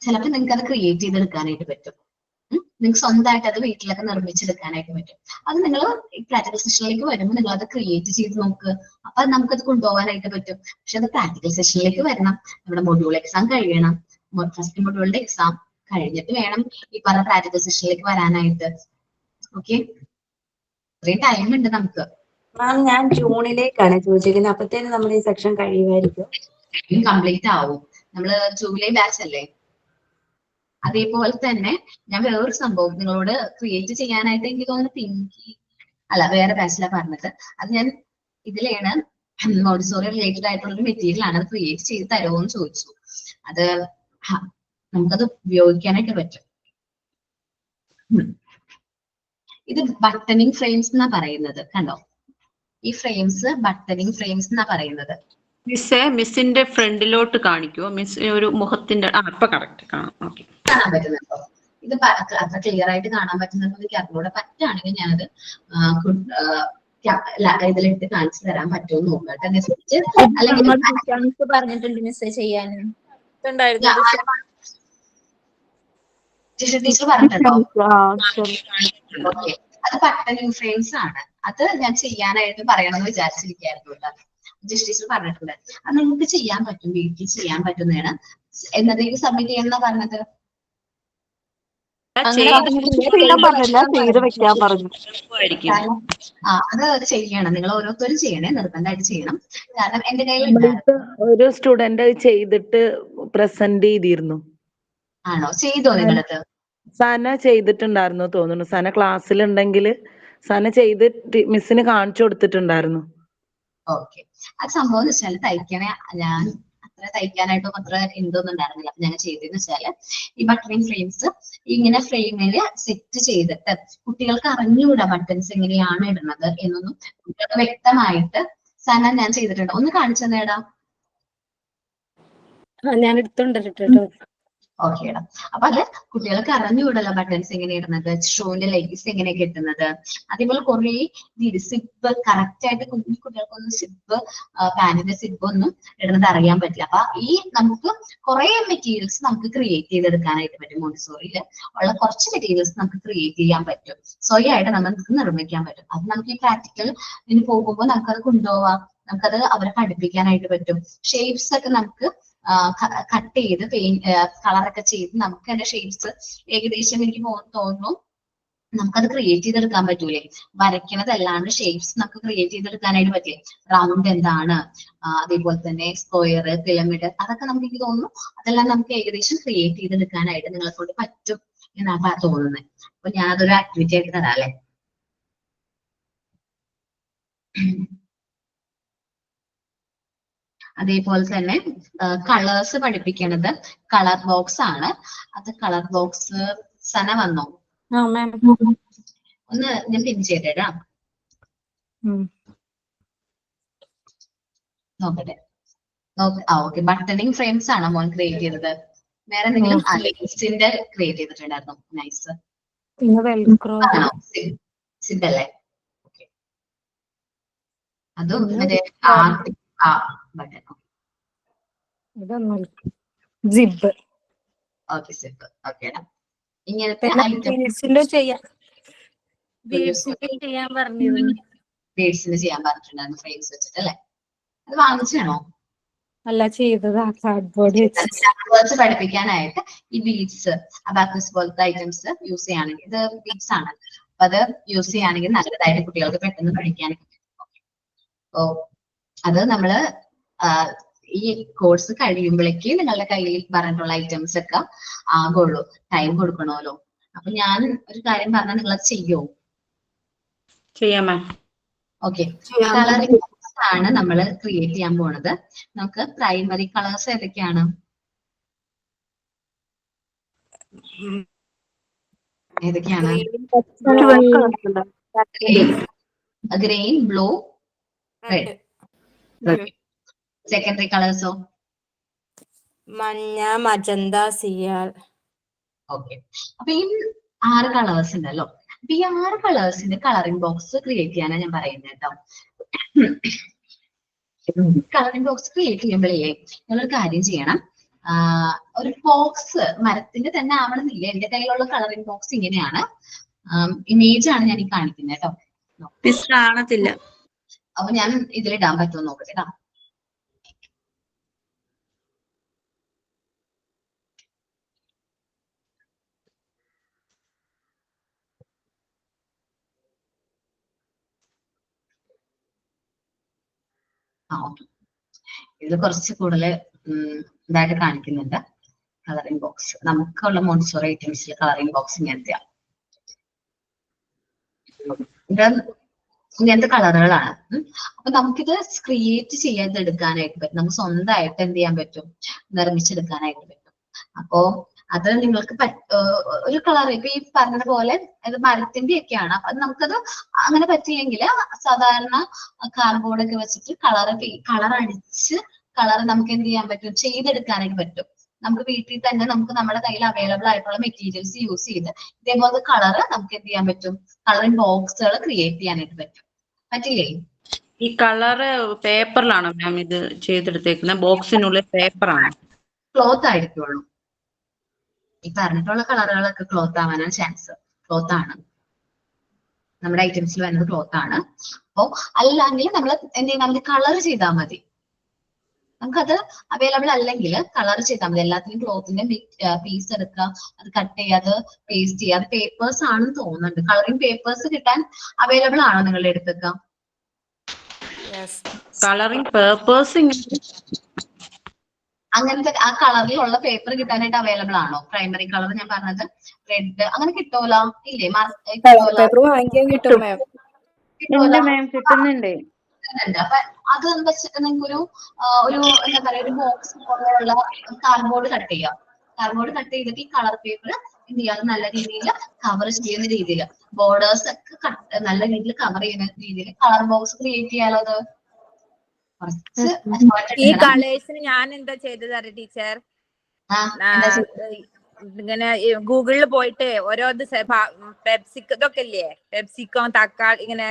ചിലപ്പോൾ നിങ്ങൾക്ക് അത് ക്രിയേറ്റ് ചെയ്തെടുക്കാനായിട്ട് പറ്റും. നിങ്ങൾക്ക് സ്വന്തമായിട്ട് അത് വീട്ടിലൊക്കെ നിർമ്മിച്ചെടുക്കാനായിട്ട് പറ്റും. അത് നിങ്ങൾ പ്രാക്ടിക്കൽ സെഷനിലേക്ക് വരുമ്പോൾ നിങ്ങൾ അത് ക്രിയേറ്റ് ചെയ്ത് നോക്ക്. അപ്പൊ നമുക്കത് കൊണ്ടുപോകാനായിട്ട് പറ്റും. പക്ഷെ അത് പ്രാക്ടിക്കൽ സെഷനിലേക്ക് വരണം, നമ്മുടെ മൊഡ്യൂൾ എക്സാം കഴിയണം. ഫസ്റ്റ് മൊഡ്യൂളിന്റെ എക്സാം കഴിഞ്ഞിട്ട് വേണം ഈ പറഞ്ഞ പ്രാക്ടിക്കൽ സെഷനിലേക്ക് വരാനായിട്ട്. ഓക്കെ, ഇത്രയും ടൈം ഉണ്ട് നമുക്ക്. മാം, ഞാൻ ജൂണിലേക്കാണ് ചോദിച്ചിരിക്കുന്നത്. അപ്പത്തേനും നമ്മുടെ ഈ സെക്ഷൻ കഴിയുമായിരിക്കും? കംപ്ലീറ്റ് ആവും. നമ്മള് ജൂലൈ ബാച്ച് അല്ലേ. അതേപോലെ തന്നെ ഞാൻ വേറൊരു സംഭവം നിങ്ങളോട് ക്രിയേറ്റ് ചെയ്യാനായിട്ട് എനിക്ക് തോന്നുന്നു പിങ്കി അല്ല വേറെ ബാച്ചിലാണ് പറഞ്ഞത്. അത് ഞാൻ ഇതിലാണ് മോണ്ടിസോറി റിലേറ്റഡ് ആയിട്ടുള്ള ഒരു മെറ്റീരിയൽ ആണ്, അത് ക്രിയേറ്റ് ചെയ്ത് തരുമോ എന്ന് ചോദിച്ചു. അത് നമുക്കത് ഉപയോഗിക്കാനായിട്ട് പറ്റും. ഇത് ബട്ടണിങ് ഫ്രെയിംസ് എന്നാ പറയുന്നത്, കണ്ടോ? ഈ ഫ്രെയിംസ് ബട്ടണിങ് ഫ്രെയിംസ് എന്നാ പറയുന്നത്. മിസ്സിന്റെ ഫ്രണ്ടിലോട്ട് കാണിക്കുമോ? മിസ് ഒരു മുഖത്തിന്റെ ഇപ്പൊ കറക്റ്റ് കാണാം. ഓക്കെ, കാണാൻ പറ്റുന്നുണ്ടോ? ഇത് അത്ര ക്ലിയർ ആയിട്ട് കാണാൻ പറ്റുന്നുണ്ടോ എനിക്ക് അറിഞ്ഞൂടെ. പറ്റുകയാണെങ്കിൽ ഞാനത് ഇതിലിട്ട് കാണിച്ചു തരാൻ പറ്റുമെന്ന് നോക്കട്ടെ. മെസ്സേജ് അല്ലെങ്കിൽ പറഞ്ഞിട്ടുണ്ട് മെസ്സേജ് ചെയ്യാൻ ടീച്ചർ പറഞ്ഞിട്ടുണ്ടോ? ഓക്കെ, അത് ബട്ടണിങ് ഫ്രെയിംസ് ആണ്. അത് ഞാൻ ചെയ്യാനായിട്ട് പറയണമെന്ന് വിചാരിച്ചിരിക്കുകയായിരുന്നു കേട്ടോ. ടീച്ചർ പറഞ്ഞിട്ടുണ്ട് അത് നിങ്ങൾക്ക് ചെയ്യാൻ പറ്റും, വീട്ടിൽ ചെയ്യാൻ പറ്റുന്നതാണ്. എന്നതേക്ക് സബ്മിറ്റ് ചെയ്യണമെന്നാ പറഞ്ഞത്? അങ്ങനെ പറഞ്ഞിട്ടില്ല, ചെയ്യാൻ പറഞ്ഞില്ല, ചെയ്ത് വെക്കാൻ പറഞ്ഞു. കാരണം അത് ചെയ്യണം, നിങ്ങൾ ഓരോരുത്തരും ചെയ്യണേ, നിർബന്ധമായിട്ട് ചെയ്യണം. കാരണം എന്റെ കയ്യിൽ നമ്മളിപ്പോ ഒരു സ്റ്റുഡന്റ് ചെയ്തിട്ട് പ്രസന്റ് ചെയ്തിരുന്നു. ആണോ, ചെയ്തോ നിങ്ങളത്? സന ചെയ്തിട്ടുണ്ടായിരുന്നു തോന്നുന്നു. സന ക്ലാസ്സിലുണ്ടെങ്കിൽ സന ചെയ്ത് മിസ്സിന് കാണിച്ചു കൊടുത്തിട്ടുണ്ടായിരുന്നു. ഓക്കെ. അത് സംഭവം എന്ന് വെച്ചാൽ തയ്ക്കണേ, ഞാൻ അത്ര തയ്ക്കാനായിട്ടും അത്ര എന്തൊന്നും ഉണ്ടായിരുന്നില്ല. അപ്പൊ ഞാൻ ചെയ്തതെന്ന് വെച്ചാല് ഈ ബട്ടണിങ് ഫ്രെയിംസ് ഇങ്ങനെ ഫ്രെയിമിൽ സെറ്റ് ചെയ്തിട്ട് കുട്ടികൾക്ക് അറിഞ്ഞുകൂടാ ബട്ടൺസ് എങ്ങനെയാണ് ഇടുന്നത് എന്നൊന്നും കുട്ടികൾക്ക് വ്യക്തമായിട്ട് സന ഞാൻ ചെയ്തിട്ടുണ്ട്. ഒന്ന് കാണിച്ചു തന്നേടാ. ഞാൻ എടുത്തോണ്ടിട്ടോ. ഓക്കെ ടാ. അപ്പൊ അത് കുട്ടികൾക്ക് അറിഞ്ഞുകൂടല്ലോ ബട്ടൺസ് എങ്ങനെ ഇടുന്നത്, ഷൂവിന്റെ ലെഗിസ് എങ്ങനെയൊക്കെ ഇട്ടുന്നത്. അതേപോലെ കുറെ സിബ് കറക്റ്റ് ആയിട്ട് കുഞ്ഞു കുട്ടികൾക്കൊന്നും സിബ്, പാന്റിന്റെ സിബ് ഒന്നും ഇടുന്നത് അറിയാൻ പറ്റില്ല. അപ്പൊ ഈ നമുക്ക് കുറെ മെറ്റീരിയൽസ് നമുക്ക് ക്രിയേറ്റ് ചെയ്തെടുക്കാനായിട്ട് പറ്റും. മോണ്ടിസോറിയിൽ ഉള്ള കുറച്ച് മെറ്റീരിയൽസ് നമുക്ക് ക്രിയേറ്റ് ചെയ്യാൻ പറ്റും, സ്വയമായിട്ട് നമുക്ക് നിർമ്മിക്കാൻ പറ്റും. അത് നമുക്ക് ഈ പ്രാക്ടിക്കൽ ഇതിന് പോകുമ്പോൾ നമുക്കത് കൊണ്ടുപോവാം, നമുക്കത് അവരെ പഠിപ്പിക്കാനായിട്ട് പറ്റും. ഷേപ്സ് ഒക്കെ നമുക്ക് കട്ട് ചെയ്ത് കളറൊക്കെ ചെയ്ത് നമുക്ക് അതിന്റെ ഷേപ്സ് ഏകദേശം എനിക്ക് തോന്നുന്നു നമുക്കത് ക്രിയേറ്റ് ചെയ്തെടുക്കാൻ പറ്റൂലേ. വരയ്ക്കണതല്ലാണ്ട് ഷേപ്സ് നമുക്ക് ക്രിയേറ്റ് ചെയ്തെടുക്കാനായിട്ട് പറ്റില്ലേ. റൗണ്ട് എന്താണ്, അതേപോലെ തന്നെ സ്ക്വയർ, പിരമിഡ്, അതൊക്കെ നമുക്ക് എനിക്ക് തോന്നുന്നു അതെല്ലാം നമുക്ക് ഏകദേശം ക്രിയേറ്റ് ചെയ്തെടുക്കാനായിട്ട് നിങ്ങളെ കൊണ്ട് പറ്റും എന്നാണ് തോന്നുന്നത്. അപ്പൊ ഞാൻ അതൊരു ആക്ടിവിറ്റി ആയിട്ട് തരാം അല്ലെ. അതേപോലെ തന്നെ കളേഴ്സ് പഠിപ്പിക്കണത് കളർ ബോക്സ് ആണ്. അത് കളർ ബോക്സ് സന വന്നോ? ഒന്ന് ഞാൻ പിൻ ചെയ്തേടാ, നോക്കട്ടെ. ഓക്കെ. ബട്ടണിങ് ഫ്രെയിംസ് ആണോ മോൻ ക്രിയേറ്റ് ചെയ്തത്? വേറെ എന്തെങ്കിലും ലേസിന്റെ ക്രിയേറ്റ് ചെയ്തിട്ടുണ്ടായിരുന്നു? നൈസ്. ആണോ സിബ് അല്ലേ? ഓക്കെ. അതും മറ്റേ button. Zip. Okay zip. Okay. ഇങ്ങനത്തെ ചെയ്യാൻ പറഞ്ഞിരുന്നു. ബീഡ്സിന് ചെയ്യാൻ പറഞ്ഞിട്ടുണ്ടായിരുന്നു ഫ്രെയിംസ് വെച്ചിട്ട് അല്ലെ. അത് വാങ്ങിച്ചാണോ? അല്ല, ചെയ്തതാ കാർഡ്ബോർഡ് വെച്ച് പഠിപ്പിക്കാനായിട്ട് ഈ ബീഡ്സ്, അബാക്കസ് പോലത്തെ ഐറ്റംസ് യൂസ് ചെയ്യുകയാണെങ്കിൽ, ഇത് ബീഡ്സ് ആണ്, അപ്പൊ അത് യൂസ് ചെയ്യുകയാണെങ്കിൽ നല്ലതായിട്ട് കുട്ടികൾക്ക് പെട്ടെന്ന് പഠിക്കാനൊക്കെ പറ്റും. അപ്പോ അത് നമ്മള് ഈ കോഴ്സ് കഴിയുമ്പോഴേക്ക് നിങ്ങളുടെ കയ്യിൽ പറഞ്ഞിട്ടുള്ള ഐറ്റംസ് ഒക്കെ ആകുള്ളൂ, ടൈം കൊടുക്കണമല്ലോ. അപ്പൊ ഞാൻ ഒരു കാര്യം പറഞ്ഞാൽ നിങ്ങളത് ചെയ്യോ? ചെയ്യാം മാം. ഓക്കെ. കളറിംഗ് ആണ് നമ്മൾ ക്രിയേറ്റ് ചെയ്യാൻ പോണത്. നമുക്ക് പ്രൈമറി കളേഴ്സ് ഏതൊക്കെയാണ്? Green, blue, red. സെക്കൻഡറി കളേഴ്സോ? മഞ്ഞ, മജന്ത, സിയാൽ. ഓക്കെ. അപ്പൊ ഈ 6 കളേഴ്സ് ഉണ്ടല്ലോ. അപ്പൊ ഈ 6 കളേഴ്സിന്റെ കളറിംഗ് ബോക്സ് ക്രിയേറ്റ് ചെയ്യാനാണ് ഞാൻ പറയുന്നത് കേട്ടോ. കളറിംഗ് ബോക്സ് ക്രിയേറ്റ് ചെയ്യുമ്പോഴേ നിങ്ങളൊരു കാര്യം ചെയ്യണം. ഒരു ബോക്സ് മരത്തിന്റെ തന്നെ ആവണമെന്നില്ല. എന്റെ കയ്യിലുള്ള കളറിംഗ് ബോക്സ് ഇങ്ങനെയാണ്. ഇമേജ് ആണ് ഞാൻ ഈ കാണിക്കുന്നത് കേട്ടോ. കാണത്തില്ല. അപ്പൊ ഞാൻ ഇതിലിടാൻ പറ്റുമോ നോക്കട്ടെ കേട്ടോ. ഓക്കെ. ഇതിൽ കുറച്ച് കൂടുതൽ ഇതായിട്ട് കാണിക്കുന്നുണ്ട് കളറിംഗ് ബോക്സ്. നമുക്കുള്ള മോണ്ടിസോറി ഐറ്റംസിൽ കളറിംഗ് ബോക്സ് ഇങ്ങനത്തെയാണ്. ഇങ്ങനത്തെ കളറുകളാണ്. അപ്പൊ നമുക്കിത് ക്രിയേറ്റ് ചെയ്തെടുക്കാനായിട്ട് പറ്റും. നമുക്ക് സ്വന്തമായിട്ട് എന്ത് ചെയ്യാൻ പറ്റും? നിർമ്മിച്ചെടുക്കാനായിട്ട് പറ്റും. അപ്പോ അത് നിങ്ങൾക്ക് ഒരു കളർ ഇപ്പൊ ഈ പറഞ്ഞ പോലെ അത് മരത്തിന്റെ ഒക്കെയാണ്. അപ്പൊ നമുക്കത് അങ്ങനെ പറ്റില്ലെങ്കിൽ സാധാരണ കാർഡ്ബോർഡ് ഒക്കെ വെച്ചിട്ട് കളർ അടിച്ച് കളർ നമുക്ക് എന്ത് ചെയ്യാൻ പറ്റും? ചെയ്തെടുക്കാനായിട്ട് പറ്റും. നമുക്ക് വീട്ടിൽ തന്നെ നമുക്ക് നമ്മുടെ കയ്യിൽ അവൈലബിൾ ആയിട്ടുള്ള മെറ്റീരിയൽസ് യൂസ് ചെയ്ത് ഇതേപോലത്തെ കളർ നമുക്ക് എന്ത് ചെയ്യാൻ പറ്റും? കളറിംഗ് ബോക്സുകൾ ക്രിയേറ്റ് ചെയ്യാനായിട്ട് പറ്റും. പറ്റില്ലേ? ഈ കളറ് പേപ്പറിലാണോ മാം ഇത് ചെയ്തെടുത്തേക്കുന്നത്? ബോക്സിനുള്ളിൽ പേപ്പറാണോ? ക്ലോത്ത് ആയിരിക്കുള്ളൂ. ഈ പറഞ്ഞിട്ടുള്ള കളറുകളൊക്കെ ക്ലോത്ത് ആവാനാണ് ചാൻസ്. ക്ലോത്ത് ആണ് നമ്മുടെ ഐറ്റംസിൽ വരുന്നത്, ക്ലോത്ത് ആണ്. അപ്പോ അല്ലെങ്കിൽ നമ്മൾ എന്ത് ചെയ്യണം? കളർ ചെയ്താൽ മതി. നമുക്കത് അവൈലബിൾ അല്ലെങ്കിൽ കളർ ചെയ്താൽ മതി. എല്ലാത്തിനും ക്ലോത്തിന്റെ പീസ് എടുക്കുക, അത് കട്ട് ചെയ്യുക, അത് പേസ്റ്റ് ചെയ്യുക. അത് പേപ്പേഴ്സ് ആണെന്ന് തോന്നുന്നുണ്ട്. കളറിംഗ് പേപ്പേഴ്സ് കിട്ടാൻ അവൈലബിൾ ആണോ നിങ്ങളുടെ അടുത്തൊക്കെ? കളറിംഗ് പേപ്പേഴ്സ് അങ്ങനത്തെ ആ കളറിലുള്ള പേപ്പർ കിട്ടാനായിട്ട് അവൈലബിൾ ആണോ? പ്രൈമറി കളർ ഞാൻ പറഞ്ഞത് റെഡ് അങ്ങനെ കിട്ടുമല്ലോ, ഇല്ലേ? പേപ്പർ വാങ്ങിക്കാൻ കിട്ടും മാം. കിട്ടുമല്ലോ. കിട്ടുന്നുണ്ട്. അപ്പൊ അത് വെച്ചിട്ട് നിങ്ങൾക്ക് ഒരു എന്താ പറയാ ഒരു ബോക്സ് പോലെയുള്ള കാർഡ്ബോർഡ് കട്ട് ചെയ്യാം. കാർഡ്ബോർഡ് കട്ട് ചെയ്തിട്ട് ഈ കളർ പേപ്പർ എന്ത് ചെയ്യാം, അത് നല്ല രീതിയിൽ കവർ ചെയ്യുന്ന രീതിയിൽ ബോർഡേഴ്സ് ഒക്കെ നല്ല രീതിയിൽ കവർ ചെയ്യുന്ന രീതിയിൽ കളർ ബോക്സ് ക്രിയേറ്റ് ചെയ്യാലോ. അത് ഈ കളേഴ്സിന് ഞാൻ എന്താ ചെയ്തത് അറിയ ടീച്ചർ? ഇങ്ങനെ ഗൂഗിളിൽ പോയിട്ട് ഓരോ പെപ്സിക്കോ ഇതൊക്കെ ഇല്ലേ, പെപ്സിക്കോ തക്കാളി ഇങ്ങനെ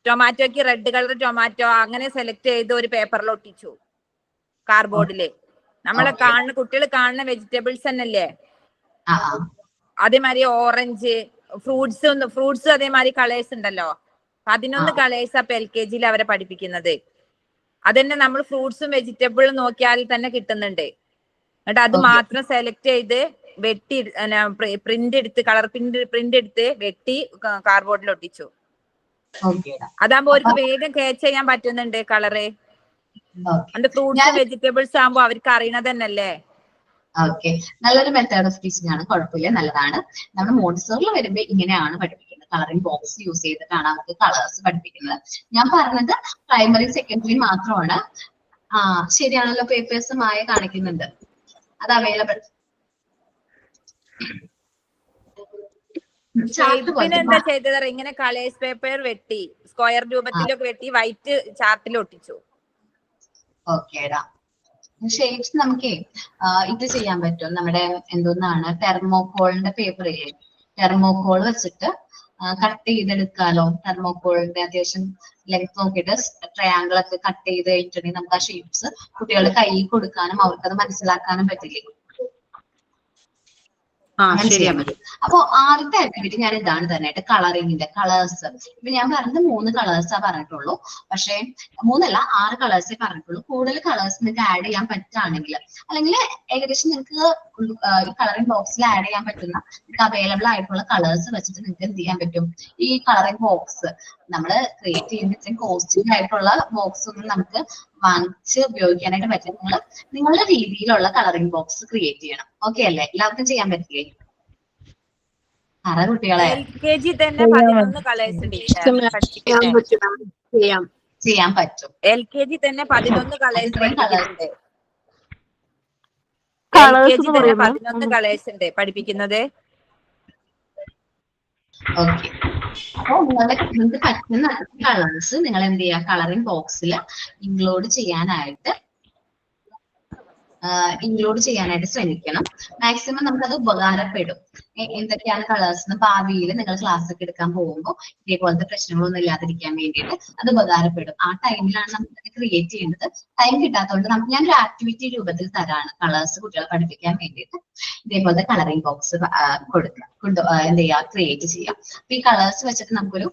ടൊമാറ്റോക്ക് റെഡ് കളർ ടൊമാറ്റോ അങ്ങനെ സെലക്ട് ചെയ്ത് ഒരു പേപ്പറിൽ ഒട്ടിച്ചു കാർഡ്ബോർഡില്. നമ്മളെ കാണുന്ന കുട്ടികൾ കാണുന്ന വെജിറ്റബിൾസ് തന്നെയല്ലേ, അതേമാതിരി ഓറഞ്ച് ഫ്രൂട്ട്സ് അതേമാതിരി കളേഴ്സ് ഉണ്ടല്ലോ. 11 കളേഴ്സ് അപ്പൊ LKG അവരെ പഠിപ്പിക്കുന്നത്. അതന്നെ നമ്മൾ ഫ്രൂട്ട്സും വെജിറ്റബിളും നോക്കിയാൽ തന്നെ കിട്ടുന്നുണ്ട്. എന്നിട്ട് അത് മാത്രം സെലക്ട് ചെയ്ത് വെട്ടി പ്രിന്റ് എടുത്ത് കളർ പ്രിന്റ് എടുത്ത് വെട്ടി കാർഡ്ബോർഡിൽ ഒട്ടിച്ചു. അതാകുമ്പോ അവർക്ക് വേഗം ക്യാച്ച് ചെയ്യാൻ പറ്റുന്നുണ്ട് കളറ്. അത് ഫ്രൂട്ട്സും വെജിറ്റബിൾസ് ആകുമ്പോ അവർക്ക് അറിയണത് തന്നെയല്ലേ. ഓക്കെ, നല്ലൊരു മെത്തേഡ് ഓഫ് ടീച്ചിങ് ആണ്, കുഴപ്പമില്ല, നല്ലതാണ്. നമ്മുടെ മോണ്ടിസോറിൽ വരുമ്പോ ഇങ്ങനെയാണ് പഠിപ്പിക്കുന്നത്. കളറിംഗ് ബോക്സ് യൂസ് ചെയ്തിട്ടാണ് നമുക്ക് കളേഴ്സ് പഠിപ്പിക്കുന്നത്. ഞാൻ പറഞ്ഞത് പ്രൈമറി സെക്കൻഡറി മാത്രമാണ്. ശരിയാണല്ലോ, പേപ്പേഴ്സ് മായ കാണിക്കുന്നുണ്ട്, അത് അവൈലബിൾ. എന്താ ചെയ്തത്? ഇങ്ങനെ കളേഴ്സ് പേപ്പർ വെട്ടി സ്ക്വയർ രൂപത്തിലൊക്കെ വെട്ടി വൈറ്റ് ചാർട്ടിൽ ഒട്ടിച്ചു. ഓക്കേടാ. ഷേപ്സ് നമുക്ക് ഇത് ചെയ്യാൻ പറ്റും. നമ്മുടെ എന്തോന്നാണ് തെർമോകോളിന്റെ പേപ്പർ ഇല്ലേ, തെർമോകോൾ വെച്ചിട്ട് കട്ട് ചെയ്തെടുക്കാലോ. തെർമോകോളിന്റെ അത്യാവശ്യം ലെങ്ത് നോക്കിയിട്ട് ട്രയാങ്കിൾ ഒക്കെ കട്ട് ചെയ്ത് കഴിഞ്ഞിട്ടുണ്ടെങ്കിൽ നമുക്ക് ആ ഷേപ്സ് കുട്ടികളുടെ കയ്യിൽ കൊടുക്കാനും അവർക്കത് മനസ്സിലാക്കാനും പറ്റില്ലേ. ചെയ്യാൻ പറ്റും. അപ്പൊ ആദ്യത്തെ ആക്ടിവിറ്റി ഞാൻ ഇതാണ് തന്നെ കളറിങ്ങിന്റെ കളേഴ്സ്. ഇപ്പൊ ഞാൻ പറഞ്ഞത് 3 കളേഴ്സാ പറഞ്ഞിട്ടുള്ളൂ, പക്ഷെ 3 അല്ല 6 കളേഴ്സേ പറഞ്ഞിട്ടുള്ളൂ. കൂടുതൽ കളേഴ്സ് നിങ്ങൾക്ക് ആഡ് ചെയ്യാൻ പറ്റുകയാണെങ്കിൽ, അല്ലെങ്കിൽ ഏകദേശം നിങ്ങൾക്ക് ഈ കളറിംഗ് ബോക്സിൽ ആഡ് ചെയ്യാൻ പറ്റുന്ന അവൈലബിൾ ആയിട്ടുള്ള കളേഴ്സ് വെച്ചിട്ട് നിങ്ങൾക്ക് എന്ത് ചെയ്യാൻ പറ്റും, ഈ കളറിംഗ് ബോക്സ് നമ്മൾ ക്രിയേറ്റ് ചെയ്യുന്ന ഇത്രയും കോസ്റ്റ്ലി ആയിട്ടുള്ള ബോക്സ് ഒന്നും നമുക്ക് വാങ്ങിച്ച് ഉപയോഗിക്കാനായിട്ട് പറ്റില്ല. നിങ്ങളുടെ രീതിയിലുള്ള കളറിംഗ് ബോക്സ് ക്രിയേറ്റ് ചെയ്യണം. ഓക്കെ അല്ലേ? എല്ലാവർക്കും ചെയ്യാൻ പറ്റില്ലേ? കുട്ടികളെ LKG തന്നെ 11 കളേഴ്സ് ചെയ്യാൻ പറ്റും. LKG തന്നെ 11 കളേഴ്സ് പഠിപ്പിക്കുന്നുണ്ട്. കളേഴ്സ് 11 കളേഴ്സ് ഉണ്ട് പഠിപ്പിക്കുന്നത്. ഓക്കെ, അപ്പൊ നിങ്ങൾക്ക് പറ്റുന്ന കളേഴ്സ് നിങ്ങൾ എന്ത് ചെയ്യുക, കളറിംഗ് ബോക്സിൽ ഇൻക്ലൂഡ് ചെയ്യാനായിട്ട് ശ്രമിക്കണം. മാക്സിമം നമുക്കത് ഉപകാരപ്പെടും. എന്തൊക്കെയാണ് കളേഴ്സ് എന്ന് ഭാവിയിൽ നിങ്ങൾ ക്ലാസ് ഒക്കെ എടുക്കാൻ പോകുമ്പോൾ ഇതേപോലത്തെ പ്രശ്നങ്ങളൊന്നും ഇല്ലാതിരിക്കാൻ വേണ്ടിയിട്ട് അത് ഉപകാരപ്പെടും. ആ ടൈമിലാണ് നമുക്ക് ക്രിയേറ്റ് ചെയ്യേണ്ടത്. ടൈം കിട്ടാത്തതുകൊണ്ട് ഞാനൊരു ആക്ടിവിറ്റി രൂപത്തിൽ തരാണ് കളേഴ്സ് കുട്ടികളെ പഠിപ്പിക്കാൻ വേണ്ടിയിട്ട്. ഇതേപോലത്തെ കളറിംഗ് ബോക്സ് കൊടുക്കുക, എന്ത് ചെയ്യുക, ക്രിയേറ്റ് ചെയ്യുക. അപ്പൊ ഈ കളേഴ്സ് വെച്ചിട്ട് നമുക്കൊരു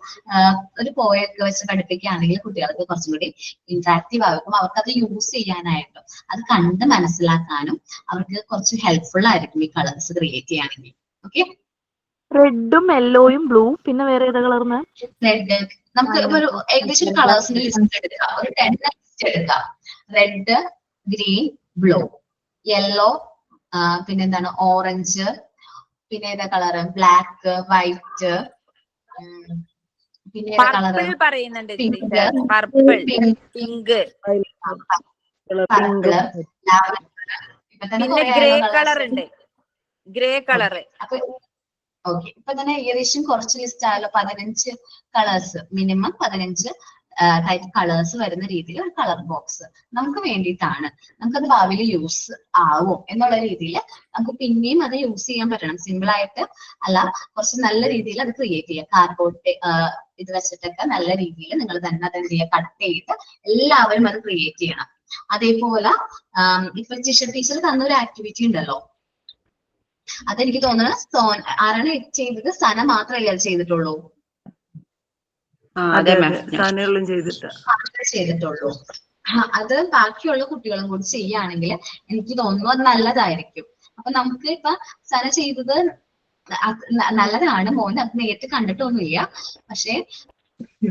പോയൊക്കെ വെച്ച് പഠിപ്പിക്കുകയാണെങ്കിൽ കുട്ടികൾക്ക് കുറച്ചും കൂടി ഇന്ററാക്റ്റീവ് ആകും. അവർക്കത് യൂസ് ചെയ്യാനായിട്ടും അത് കണ്ട് മനസ്സിലാക്കാനും അവർക്ക് കുറച്ച് ഹെൽപ്ഫുൾ ആയിരിക്കും ഈ കളേഴ്സ് ക്രിയേറ്റ് ചെയ്യുകയാണെങ്കിൽ. ഓക്കെ, റെഡും യെല്ലോയും ബ്ലൂ, പിന്നെ വേറെ ഏതാ കളർന്ന്? റെഡ്. നമുക്ക് ഒരു ഏകദേശം കളേഴ്സിന്റെ ലിസ്റ്റ് എടുക്കാം, ഒരു 10 ലിസ്റ്റ് എടുക്കാം. റെഡ്, ഗ്രീൻ, ബ്ലൂ, യെല്ലോ, പിന്നെന്താണ് ഓറഞ്ച്, പിന്നെ ഏതാ കളറ്, ബ്ലാക്ക്, വൈറ്റ്, പിന്നെ ഏതാ കളറ്, പറയുന്നുണ്ട് പർപ്പിൾ, പിങ്ക്, പിന്നെ ഗ്രേ കളർ ഉണ്ട്, ഗ്രേ കളറ്. അപ്പൊ ഓക്കെ, ഇപ്പൊ തന്നെ ഏകദേശം കുറച്ച് ലിസ്റ്റ് ആയാലോ. 15 കളേഴ്സ്, മിനിമം 15 ടൈപ്പ് കളേഴ്സ് വരുന്ന രീതിയിൽ ഒരു കളർ ബോക്സ് നമുക്ക് വേണ്ടിയിട്ടാണ്. നമുക്കത് ഭാവിയിൽ യൂസ് ആവും എന്നുള്ള രീതിയിൽ നമുക്ക് പിന്നെയും അത് യൂസ് ചെയ്യാൻ പറ്റണം. സിമ്പിൾ ആയിട്ട് അല്ല, കുറച്ച് നല്ല രീതിയിൽ അത് ക്രിയേറ്റ് ചെയ്യുക. കാർഡ്ബോർഡ് ഇത് വെച്ചിട്ടൊക്കെ നല്ല രീതിയിൽ നിങ്ങൾ തന്നെ അത് എന്ത് ചെയ്യുക, കട്ട് ചെയ്ത് എല്ലാവരും അത് ക്രിയേറ്റ് ചെയ്യണം. അതേപോലെ ഇപ്പൊ ടീച്ചർ തന്നൊരു ആക്ടിവിറ്റി ഉണ്ടല്ലോ, അതെനിക്ക് തോന്നുന്നത് ആരാണ് ചെയ്തത്? സന മാത്രമല്ലേ അത് ചെയ്തിട്ടുള്ളൂ? ചെയ്തിട്ടുള്ളൂ. അത് ബാക്കിയുള്ള കുട്ടികളും കൂടി ചെയ്യുകയാണെങ്കിൽ എനിക്ക് തോന്നുന്നു അത് നല്ലതായിരിക്കും. അപ്പൊ നമുക്ക് ഇപ്പൊ സന ചെയ്തത് നല്ലതാണ്. മോൻ അത് നേരിട്ട് കണ്ടിട്ടൊന്നുമില്ല. പക്ഷെ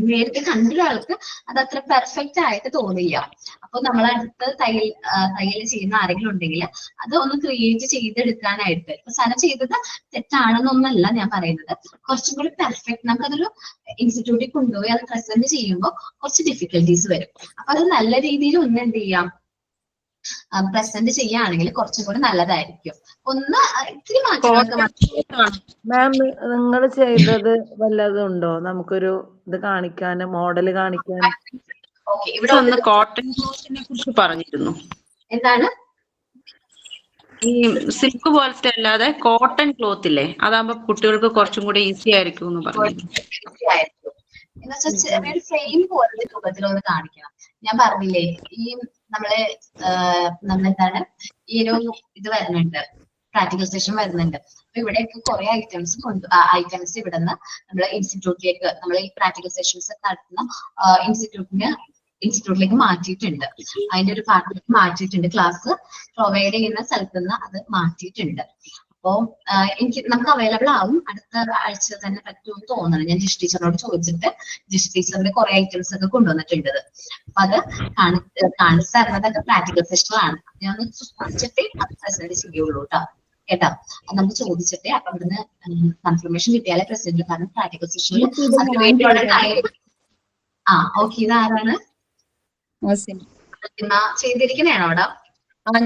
നേരിട്ട് കണ്ട ഒരാൾക്ക് അത് അത്ര പെർഫെക്റ്റ് ആയിട്ട് തോന്നില്ല. അപ്പൊ നമ്മളടുത്ത് തയ്യൽ ചെയ്യുന്ന ആരെങ്കിലും ഉണ്ടെങ്കിൽ അത് ഒന്ന് ക്രിയേറ്റ് ചെയ്തെടുക്കാനായിട്ട്, ഇപ്പൊ സന ചെയ്തത് തെറ്റാണെന്നൊന്നല്ല ഞാൻ പറയുന്നത്, കുറച്ചും കൂടി പെർഫെക്റ്റ് നമുക്കതൊരു ഇൻസ്റ്റിറ്റ്യൂട്ടിൽ കൊണ്ടുപോയി അത് പ്രസന്റ് ചെയ്യുമ്പോൾ കുറച്ച് ഡിഫിക്കൽട്ടീസ് വരും. അപ്പൊ അത് നല്ല രീതിയിൽ ഒന്ന് എന്ത് ചെയ്യാം, പ്രസന്റ് ചെയ്യുകയാണെങ്കിൽ കുറച്ചും കൂടി നല്ലതായിരിക്കും. ഒന്ന് ഇത്തിരി മാറ്റങ്ങളൊക്കെ. മാം നിങ്ങൾ ചെയ്തത് വല്ലതും ഉണ്ടോ നമുക്കൊരു ഇത് കാണിക്കാൻ, മോഡൽ കാണിക്കാൻ? ഓക്കെ, ഇവിടെ ഒന്ന് കോട്ടൺ ക്ലോത്തിനെ കുറിച്ച് പറഞ്ഞിരുന്നു. എന്താണ്? ഈ സിൽക്ക് പോലത്തെ അല്ലാതെ കോട്ടൺ ക്ലോത്ത് ഇല്ലേ, അതാകുമ്പോ കുട്ടികൾക്ക് കുറച്ചും കൂടി ഈസി ആയിരിക്കും എന്ന് പറഞ്ഞിരുന്നു. എന്നുവെച്ചാൽ ചെറിയൊരു ഫ്രെയിം പോലത്തെ രൂപത്തിലൊന്ന് കാണിക്കണം. ഞാൻ പറഞ്ഞില്ലേ, ഈ നമ്മളെന്താണ് ഈ ഒരു ഇത് വരുന്നുണ്ട്, പ്രാക്ടിക്കൽ സെഷൻ വരുന്നുണ്ട്. അപ്പൊ ഇവിടെയൊക്കെ കുറെ ഐറ്റംസ് ഇവിടെ നിന്ന് നമ്മള് ഇൻസ്റ്റിറ്റ്യൂട്ടിലേക്ക്, നമ്മൾ ഈ പ്രാക്ടിക്കൽ സെഷൻസ് നടത്തുന്ന ഇൻസ്റ്റിറ്റ്യൂട്ടിലേക്ക് മാറ്റിയിട്ടുണ്ട്. അതിന്റെ ഒരു പാർട്ടിലേക്ക് മാറ്റിയിട്ടുണ്ട്. ക്ലാസ് പ്രൊവൈഡ് ചെയ്യുന്ന സ്ഥലത്ത് നിന്ന് അത് മാറ്റിയിട്ടുണ്ട്. അപ്പോ നമുക്ക് അവൈലബിൾ ആവും. അടുത്ത ആഴ്ച തന്നെ പറ്റുമെന്ന് തോന്നുന്നു. ഞാൻ ജിഷ് ടീച്ചറിനോട് ചോദിച്ചിട്ട് ജിഷ് ടീച്ചറിന്റെ കുറെ ഐറ്റംസ് ഒക്കെ കൊണ്ടുവന്നിട്ടുണ്ട്. അപ്പൊ അത് കാണിച്ചു തരുന്നതൊക്കെ പ്രാക്ടിക്കൽ സെഷനാണ്. ഞാൻ ഒന്ന് ചോദിച്ചിട്ടേ അത് പ്രസന്റ് ചെയ്യുള്ളൂ കേട്ടോ. അത് നമുക്ക് ചോദിച്ചിട്ടേ അപ്പൊ ഇവിടുന്ന് കൺഫർമേഷൻ കിട്ടിയാലേ പ്രസന്റ്. കാരണം പ്രാക്ടിക്കൽ സെഷനിൽ അതിന് വേണ്ടിയുള്ള ടൈം. ഓക്കെ, ഇതാരാണ് ചെയ്തിരിക്കുന്നതാണോ അവിടെ?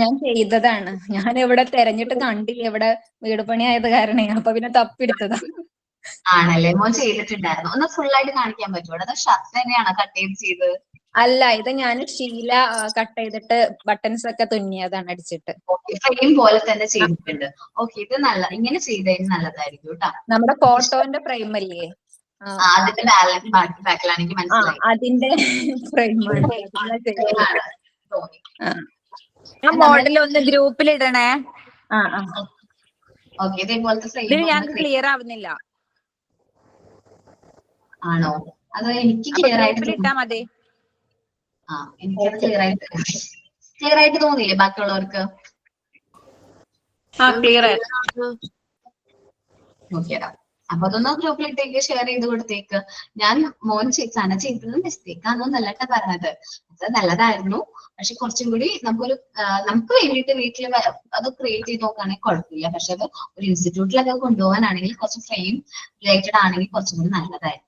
ഞാൻ ചെയ്തതാണ്. ഞാൻ ഇവിടെ തെരഞ്ഞിട്ട് കണ്ടില്ല, ഇവിടെ വീട് പണി ആയത് കാരണേ, അപ്പൊ പിന്നെ തപ്പിയെടുത്തതാ. ആണല്ലേ, മോൻ ചെയ്തിട്ടുണ്ടായിരുന്നു. ഒന്ന് ഫുൾ ആയിട്ട് കാണിക്കാൻ പറ്റുമോ? അത് ഷർട്ട് തന്നെയാണോ കട്ട് ചെയ്തത്? അല്ല, ഇത് ഞാൻ ശീല കട്ട് ചെയ്തിട്ട് ബട്ടൺസ് ഒക്കെ തുന്നിയതാണ് അടിച്ചിട്ട്. ഫ്രെയിം പോലെ തന്നെ ചെയ്തിട്ടുണ്ട്. ഓക്കെ, ഇത് ഇങ്ങനെ ചെയ്തതിന് നല്ലതായിരിക്കും കേട്ടോ. നമ്മുടെ ഫോട്ടോന്റെ ഫ്രെയിം അല്ലേ? അതിന്റെ ബാക്കിലാണ് എനിക്ക് മനസ്സിലായി. അതിന്റെ ഫ്രെയിമാണ് മോഡൽ ഒന്ന് ഗ്രൂപ്പിൽ ഇടണേ. ഓക്കെ, ഇതേപോലത്തെ ഫ്രെയിം ഞങ്ങൾക്ക് ക്ലിയർ ആവുന്നില്ല. ആണോ? അത് എനിക്ക് ക്ലിയർ ആയിട്ട് ഇട്ടാ മതി. എനിക്കത് ക്ലിയർ ആയിട്ട് തോന്നിയില്ലേ ബാക്കിയുള്ളവർക്ക്? ക്ലിയർ ഓക്കേടാ. അപ്പൊ അതൊന്ന് ഗ്രൂപ്പിലിട്ടേക്ക്, ഷെയർ ചെയ്ത് കൊടുത്തേക്ക്. ഞാൻ മോൻ സന ചെയ്തത് മിസ്റ്റേക്ക് ആണെന്നല്ല പറഞ്ഞത്, അത് നല്ലതായിരുന്നു. പക്ഷെ കുറച്ചും കൂടി നമുക്ക് വേണ്ടിയിട്ട് വീട്ടിൽ അത് ക്രിയേറ്റ് ചെയ്ത് നോക്കുകയാണെങ്കിൽ കുഴപ്പമില്ല. പക്ഷെ അത് ഒരു ഇൻസ്റ്റിറ്റ്യൂട്ടിലൊക്കെ കൊണ്ടുപോകാനാണെങ്കിൽ കുറച്ച് ഫ്രെയിം റിലേറ്റഡ് ആണെങ്കിൽ കുറച്ചും കൂടി നല്ലതായിരിക്കും.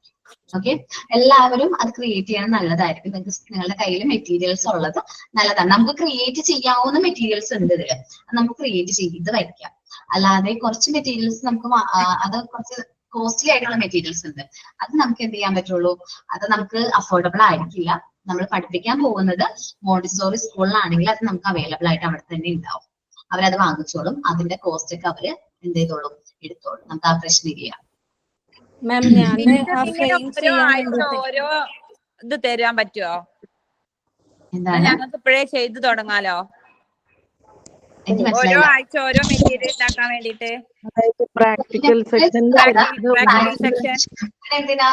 ഓക്കെ, എല്ലാവരും അത് ക്രിയേറ്റ് ചെയ്യാൻ നല്ലതായിരിക്കും. നിങ്ങളുടെ കയ്യിൽ മെറ്റീരിയൽസ് ഉള്ളത് നല്ലതാണ്. നമുക്ക് ക്രിയേറ്റ് ചെയ്യാവുന്ന മെറ്റീരിയൽസ് ഉണ്ട് ഇതില്, നമുക്ക് ക്രിയേറ്റ് ചെയ്ത് വയ്ക്കാം. അല്ലാതെ കുറച്ച് മെറ്റീരിയൽസ് നമുക്ക് അത് കുറച്ച് കോസ്റ്റ്ലി ആയിട്ടുള്ള മെറ്റീരിയൽസ് ഉണ്ട്. അത് നമുക്ക് എന്ത് ചെയ്യാൻ പറ്റുള്ളൂ, അത് നമുക്ക് അഫോർഡബിൾ ആയിരിക്കില്ല. നമ്മൾ പഠിപ്പിക്കാൻ പോകുന്നത് മോണ്ടിസോറി സ്കൂളിലാണെങ്കിൽ അത് നമുക്ക് അവൈലബിൾ ആയിട്ട് അവിടെ തന്നെ ഉണ്ടാവും. അവരത് വാങ്ങിച്ചോളും. അതിന്റെ കോസ്റ്റ് ഒക്കെ അവര് എന്ത് ചെയ്തോളും, എടുത്തോളും. നമുക്ക് ആ പ്രശ്നമില്ല. ഓരോ ഇത് തരാൻ പറ്റുമോ? എന്താണ്? ഞങ്ങൾക്ക് ഇപ്പോഴേ ചെയ്തു തുടങ്ങാലോ. ഓരോ ആഴ്ച ഓരോ മെറ്റീരിയൽ ഉണ്ടാക്കാൻ വേണ്ടിട്ട്. പ്രാക്ടിക്കൽ സെക്ഷൻ എന്തിനാ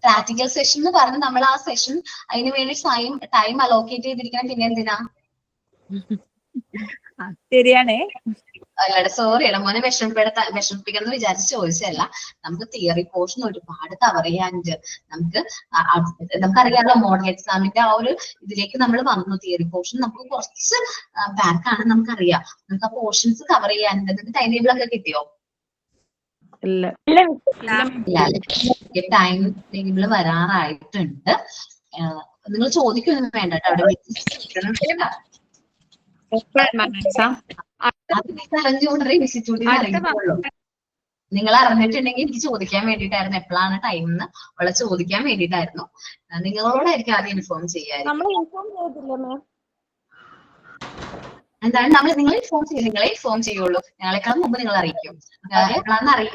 പ്രാക്ടിക്കൽ സെഷൻ എന്ന് പറഞ്ഞ് നമ്മൾ ആ സെഷൻ അതിന് വേണ്ടി ടൈം അലോക്കേറ്റ് ചെയ്തിരിക്കണം. പിന്നെ എന്തിനാ? ശരിയാണേ. അല്ലട, സോറി മോനെ വിഷമിപ്പിക്കണം വിചാരിച്ച് ചോദിച്ചതല്ല. നമുക്ക് തിയറി പോർഷൻ ഒരുപാട് കവർ ചെയ്യാനുണ്ട്. നമുക്കറിയാലോ, മോഡൽ എക്സാമിന്റെ ആ ഒരു ഇതിലേക്ക് നമ്മൾ വന്നു. തിയറി പോർഷൻ നമുക്ക് കുറച്ച് ബാക്കാണ്, നമുക്കറിയാം. നമുക്ക് ആ പോർഷൻസ് കവർ ചെയ്യാനുണ്ട്. നിങ്ങൾക്ക് ടൈം ടേബിൾ ഒക്കെ കിട്ടിയോ? ടൈം ടേബിൾ വരാറായിട്ടുണ്ട്. നിങ്ങൾ ചോദിക്കൊന്നും വേണ്ട കേട്ടോ. അവിടെ ഇൻസ്റ്റിറ്റ്യൂട്ടിൽ അറിയിക്കുള്ളൂ. നിങ്ങൾ അറിഞ്ഞിട്ടുണ്ടെങ്കിൽ എനിക്ക് ചോദിക്കാൻ വേണ്ടിയിട്ടായിരുന്നു. എപ്പോഴാണ് ടൈം എന്ന് ഉള്ള ചോദിക്കാൻ വേണ്ടിയിട്ടായിരുന്നു. നിങ്ങളോടായിരിക്കും ആദ്യം ഇൻഫോം ചെയ്യാറ്. എന്താണ് നിങ്ങൾ നിങ്ങളെ ഇൻഫോം ചെയ്യുള്ളൂ. ഞങ്ങളെക്കാളും മുമ്പ് നിങ്ങൾ അറിയിക്കും.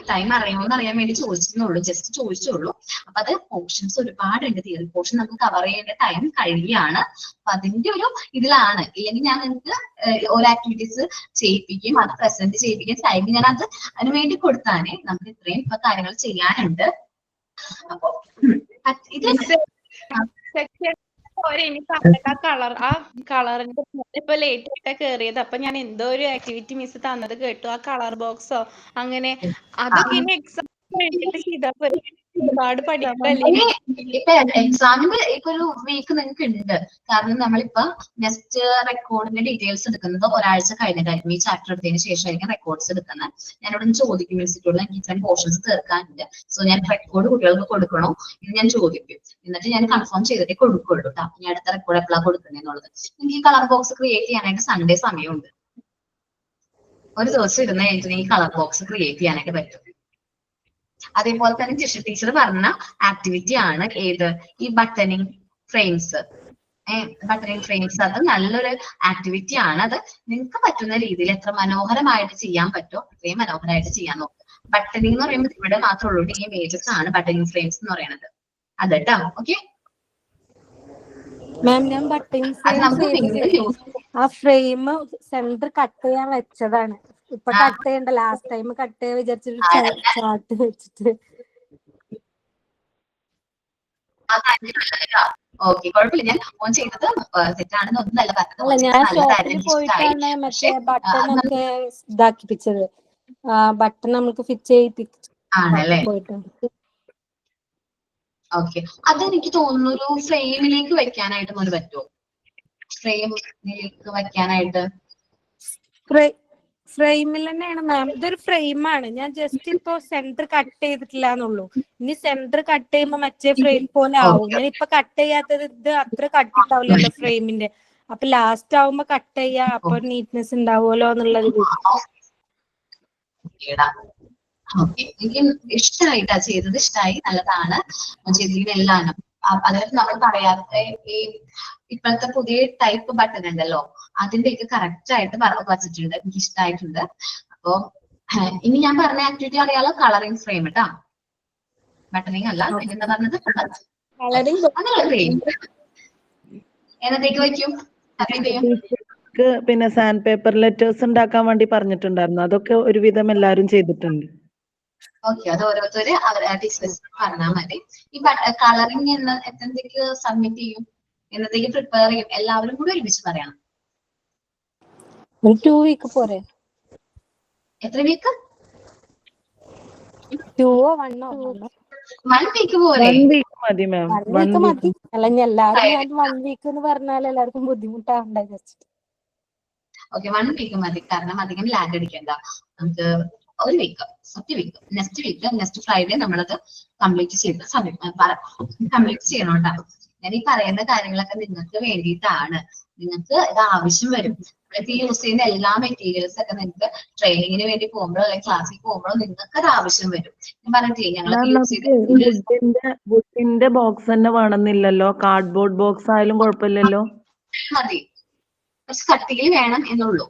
ടൈം അറിയുമോന്ന് അറിയാൻ വേണ്ടി ചോദിച്ചെന്നുള്ളൂ, ജസ്റ്റ് ചോദിച്ചുള്ളൂ. അപ്പൊ അത് പോർഷൻസ് ഒരുപാടുണ്ട്. തിയറി പോർഷൻ നമുക്ക് കവർ ചെയ്യേണ്ട ടൈം കഴിയാണ്. അപ്പൊ അതിന്റെ ഒരു ഇതിലാണ്. ഇല്ലെങ്കിൽ ഞാൻ നിങ്ങൾക്ക് ഓരോ ആക്ടിവിറ്റീസ് ചെയ്യിപ്പിക്കും, അത് പ്രസന്റ് ചെയ്യിപ്പിക്കും. ടൈം ഞാൻ അതിന് വേണ്ടി കൊടുത്താനേ. നമുക്ക് ഇത്രയും കാര്യങ്ങൾ ചെയ്യാനുണ്ട്. അപ്പൊ ഇത് സെക്ഷൻ പോരെ ഇനിയിപ്പോ അതൊക്കെ ആ കളറിന്റെ ഇപ്പൊ ലേറ്റ് ആയിട്ടാ കേറിയത്. അപ്പൊ ഞാൻ എന്തോ ഒരു ആക്ടിവിറ്റി മിസ് തന്നത് കേട്ടു. ആ കളർ ബോക്സോ അങ്ങനെ അതൊക്കെ ഇനി എക്സാം കഴിഞ്ഞിട്ട് ചെയ്താൽ പോരെ. ഒരുപാട് പഠിക്കല്ലേ. ഇപ്പൊ എക്സാമിന് ഇപ്പൊ ഒരു വീക്ക് നിങ്ങൾക്ക് ഉണ്ട്. കാരണം നമ്മളിപ്പോ നെക്സ്റ്റ് റെക്കോർഡിന്റെ ഡീറ്റെയിൽസ് എടുക്കുന്നത് ഒരാഴ്ച കഴിഞ്ഞിട്ടായിരിക്കും. ഈ ചാപ്റ്റർ എടുത്തതിന് ശേഷമായിരിക്കും റെക്കോർഡ്സ് എടുക്കുന്നത്. ഞാനിവിടെ ചോദിക്കും ഇൻസ്റ്റിറ്റ്യൂട്ടിൽ എനിക്ക് ഇത്രയും പോർഷൻസ് തീർക്കാനുണ്ട്, സോ ഞാൻ റെക്കോർഡ് കുട്ടികൾക്ക് കൊടുക്കണോ എന്ന് ഞാൻ ചോദിക്കും. എന്നിട്ട് ഞാൻ കൺഫേം ചെയ്തിട്ടേ കൊടുക്കുള്ളൂ കേട്ടോ. ഇനി അടുത്ത റെക്കോർഡ് എപ്പോഴാണ് കൊടുക്കുന്നതെന്നുള്ളത്. എനിക്ക് ഈ കളർ ബോക്സ് ക്രിയേറ്റ് ചെയ്യാനായിട്ട് സൺഡേ സമയമുണ്ട്. ഒരു ദിവസം ഇരുന്ന് കഴിഞ്ഞിട്ട് ഈ കളർ ബോക്സ് ക്രിയേറ്റ് ചെയ്യാനായിട്ട് പറ്റും. അതേപോലെ തന്നെ ജിഷ ടീച്ചർ പറഞ്ഞ ആക്ടിവിറ്റി ആണ് ഏത്, ഈ ബട്ടണിങ് ഫ്രെയിംസ്. ബട്ടണിങ് ഫ്രെയിംസ് അത് നല്ലൊരു ആക്ടിവിറ്റി ആണ്. അത് നിങ്ങൾക്ക് പറ്റുന്ന രീതിയിൽ എത്ര മനോഹരമായിട്ട് ചെയ്യാൻ പറ്റുമോ അത്രയും മനോഹരമായിട്ട് ചെയ്യാൻ നോക്കുക. ബട്ടണിങ് എന്ന് പറയുമ്പോൾ ഇവിടെ മാത്രമുള്ളൂ ഈ ഇമേജസ് ആണ് ബട്ടണിങ് ഫ്രെയിംസ് എന്ന് പറയുന്നത്. അത് കേട്ടോ. ഓക്കെ മാം, ഞാൻ ബട്ടൺ അത് നമുക്ക് ആ ഫ്രെയിം സെന്റർ കട്ട് ചെയ്യാൻ വെച്ചതാണ്. ഇപ്പൊ കട്ട് ചെയ്യണ്ട, ലാസ്റ്റ് ടൈം കട്ട് ചെയ്യാൻ വിചാരിച്ചിട്ട് ചാർട്ട് വെച്ചിട്ട്. ഓക്കെ, കുഴപ്പമില്ല. ഞാൻ ഓൺ ചെയ്തത് തെറ്റാണെന്ന് ഒന്നല്ല അല്ല, ഞാൻ ഷോപ്പിൽ പോയിട്ടാണ് മറ്റേ ബട്ടൺ ഒക്കെ ഇതാക്കിപ്പിച്ചത്. ബട്ടൺ നമുക്ക് ഫിറ്റ് ആണല്ലേ. പോയിട്ട്. ഓക്കെ, അതെനിക്ക് തോന്നുന്നു ഒരു ഫ്രെയിമിലേക്ക് വെക്കാനായിട്ട് മോന് പറ്റുമോ? ഫ്രെയിമിലേക്ക് വെക്കാനായിട്ട് ഫ്രെയിമിൽ തന്നെയാണ് മാം. ഇതൊരു ഫ്രെയിമാണ്. ഞാൻ ജസ്റ്റ് ഇപ്പൊ സെന്റർ കട്ട് ചെയ്തിട്ടില്ല എന്നുള്ളൂ. ഇനി സെന്റർ കട്ട് ചെയ്യുമ്പോ മറ്റേ ഫ്രെയിം പോലെ ആവും. ഞാൻ ഇപ്പൊ കട്ട് ചെയ്യാത്തത് ഇത് അത്ര കട്ടിട്ടാവില്ലല്ലോ ഫ്രെയിമിന്റെ. അപ്പൊ ലാസ്റ്റ് ആവുമ്പോ കട്ട് ചെയ്യാ, അപ്പൊ നീറ്റ്നെസ് ഉണ്ടാവുമല്ലോ എന്നുള്ളത്. എനിക്ക് ഇഷ്ടമായിട്ടാ ചെയ്തത്, ഇഷ്ടമായി, നല്ലതാണ് ചെയ്തിരിക്കുന്ന. അതായത് നമ്മൾ പറയാതെ ഈ ഇപ്പോഴത്തെ പുതിയ ടൈപ്പ് ബട്ടൺ ഉണ്ടല്ലോ, അതിന്റെയൊക്കെ കറക്റ്റ് ആയിട്ട് വച്ചിട്ടുണ്ട്. എനിക്ക് ഇഷ്ടമായിട്ടുണ്ട്. അപ്പൊ ഇനി ഞാൻ പറഞ്ഞ ആക്ടിവിറ്റി അറിയാലോ, കളറിംഗ് ഫ്രെയിം കേട്ടോ. ബട്ടണിങ് അല്ല, എന്താ പറഞ്ഞത്, ഫ്രെയിം. എന്നത്തേക്ക് വയ്ക്കും? പിന്നെ സാൻഡ് പേപ്പർ ലെറ്റേഴ്സ് ഉണ്ടാക്കാൻ വേണ്ടി പറഞ്ഞിട്ടുണ്ടായിരുന്നു. അതൊക്കെ ഒരുവിധം എല്ലാരും ചെയ്തിട്ടുണ്ട്. ഓക്കെ, അത് ഓരോരുത്തര് ടീച്ചേഴ്സ് പറഞ്ഞാൽ മതി. ഈ കളറിംഗ് എന്നത്തേക്ക് സബ്മിറ്റ് ചെയ്യും, എന്നത്തേക്ക് പ്രിപ്പയർ ചെയ്യും, എല്ലാവരും കൂടി ഒരുമിച്ച് പറയണം. 2 വീക്ക് പോരെ? എത്ര വീക്ക്? 2 or 1 1 വീക്ക് പോലെ? 1 വീക്ക് മതി മാം. 1 വീക്ക് മതി. അല്ല, എല്ലാവരും 1 വീക്ക് എന്ന് പറഞ്ഞാൽ എല്ലാവർക്കും ബുദ്ധിമുട്ടാവണ്ടേ വെച്ചിട്ട്. ഓക്കെ, 1 വീക്ക് മതി. കാരണം അധികം ലാഗ് അടിക്കണ്ട. നമുക്ക് ഒരു വീക്ക്, നെക്സ്റ്റ് ഫ്രൈഡേ നമ്മളത് കംപ്ലീറ്റ് ചെയ്യണം കേട്ടോ. ഞാൻ ഈ പറയുന്ന കാര്യങ്ങളൊക്കെ നിങ്ങൾക്ക് വേണ്ടിയിട്ടാണ്. നിങ്ങൾക്ക് ഇത് ആവശ്യം വരും. ഈ യൂസ് ചെയ്യുന്ന എല്ലാ മെറ്റീരിയൽസ് ഒക്കെ നിങ്ങൾക്ക് ട്രെയിനിങ്ങിന് വേണ്ടി പോകുമ്പോഴോ അല്ലെങ്കിൽ ക്ലാസ്സിൽ പോകുമ്പോഴോ നിങ്ങൾക്ക് അത് ആവശ്യം വരും. ഞാൻ പറഞ്ഞിട്ടില്ലേ, ഞങ്ങൾ വുഡിന്റെ ബോക്സ് തന്നെ വേണമെന്നില്ലല്ലോ, കാർഡ്ബോർഡ് ബോക്സ് ആയാലും കുഴപ്പമില്ലല്ലോ. മതി, കുറച്ച് കട്ടിയിൽ വേണം എന്നുള്ളൂ.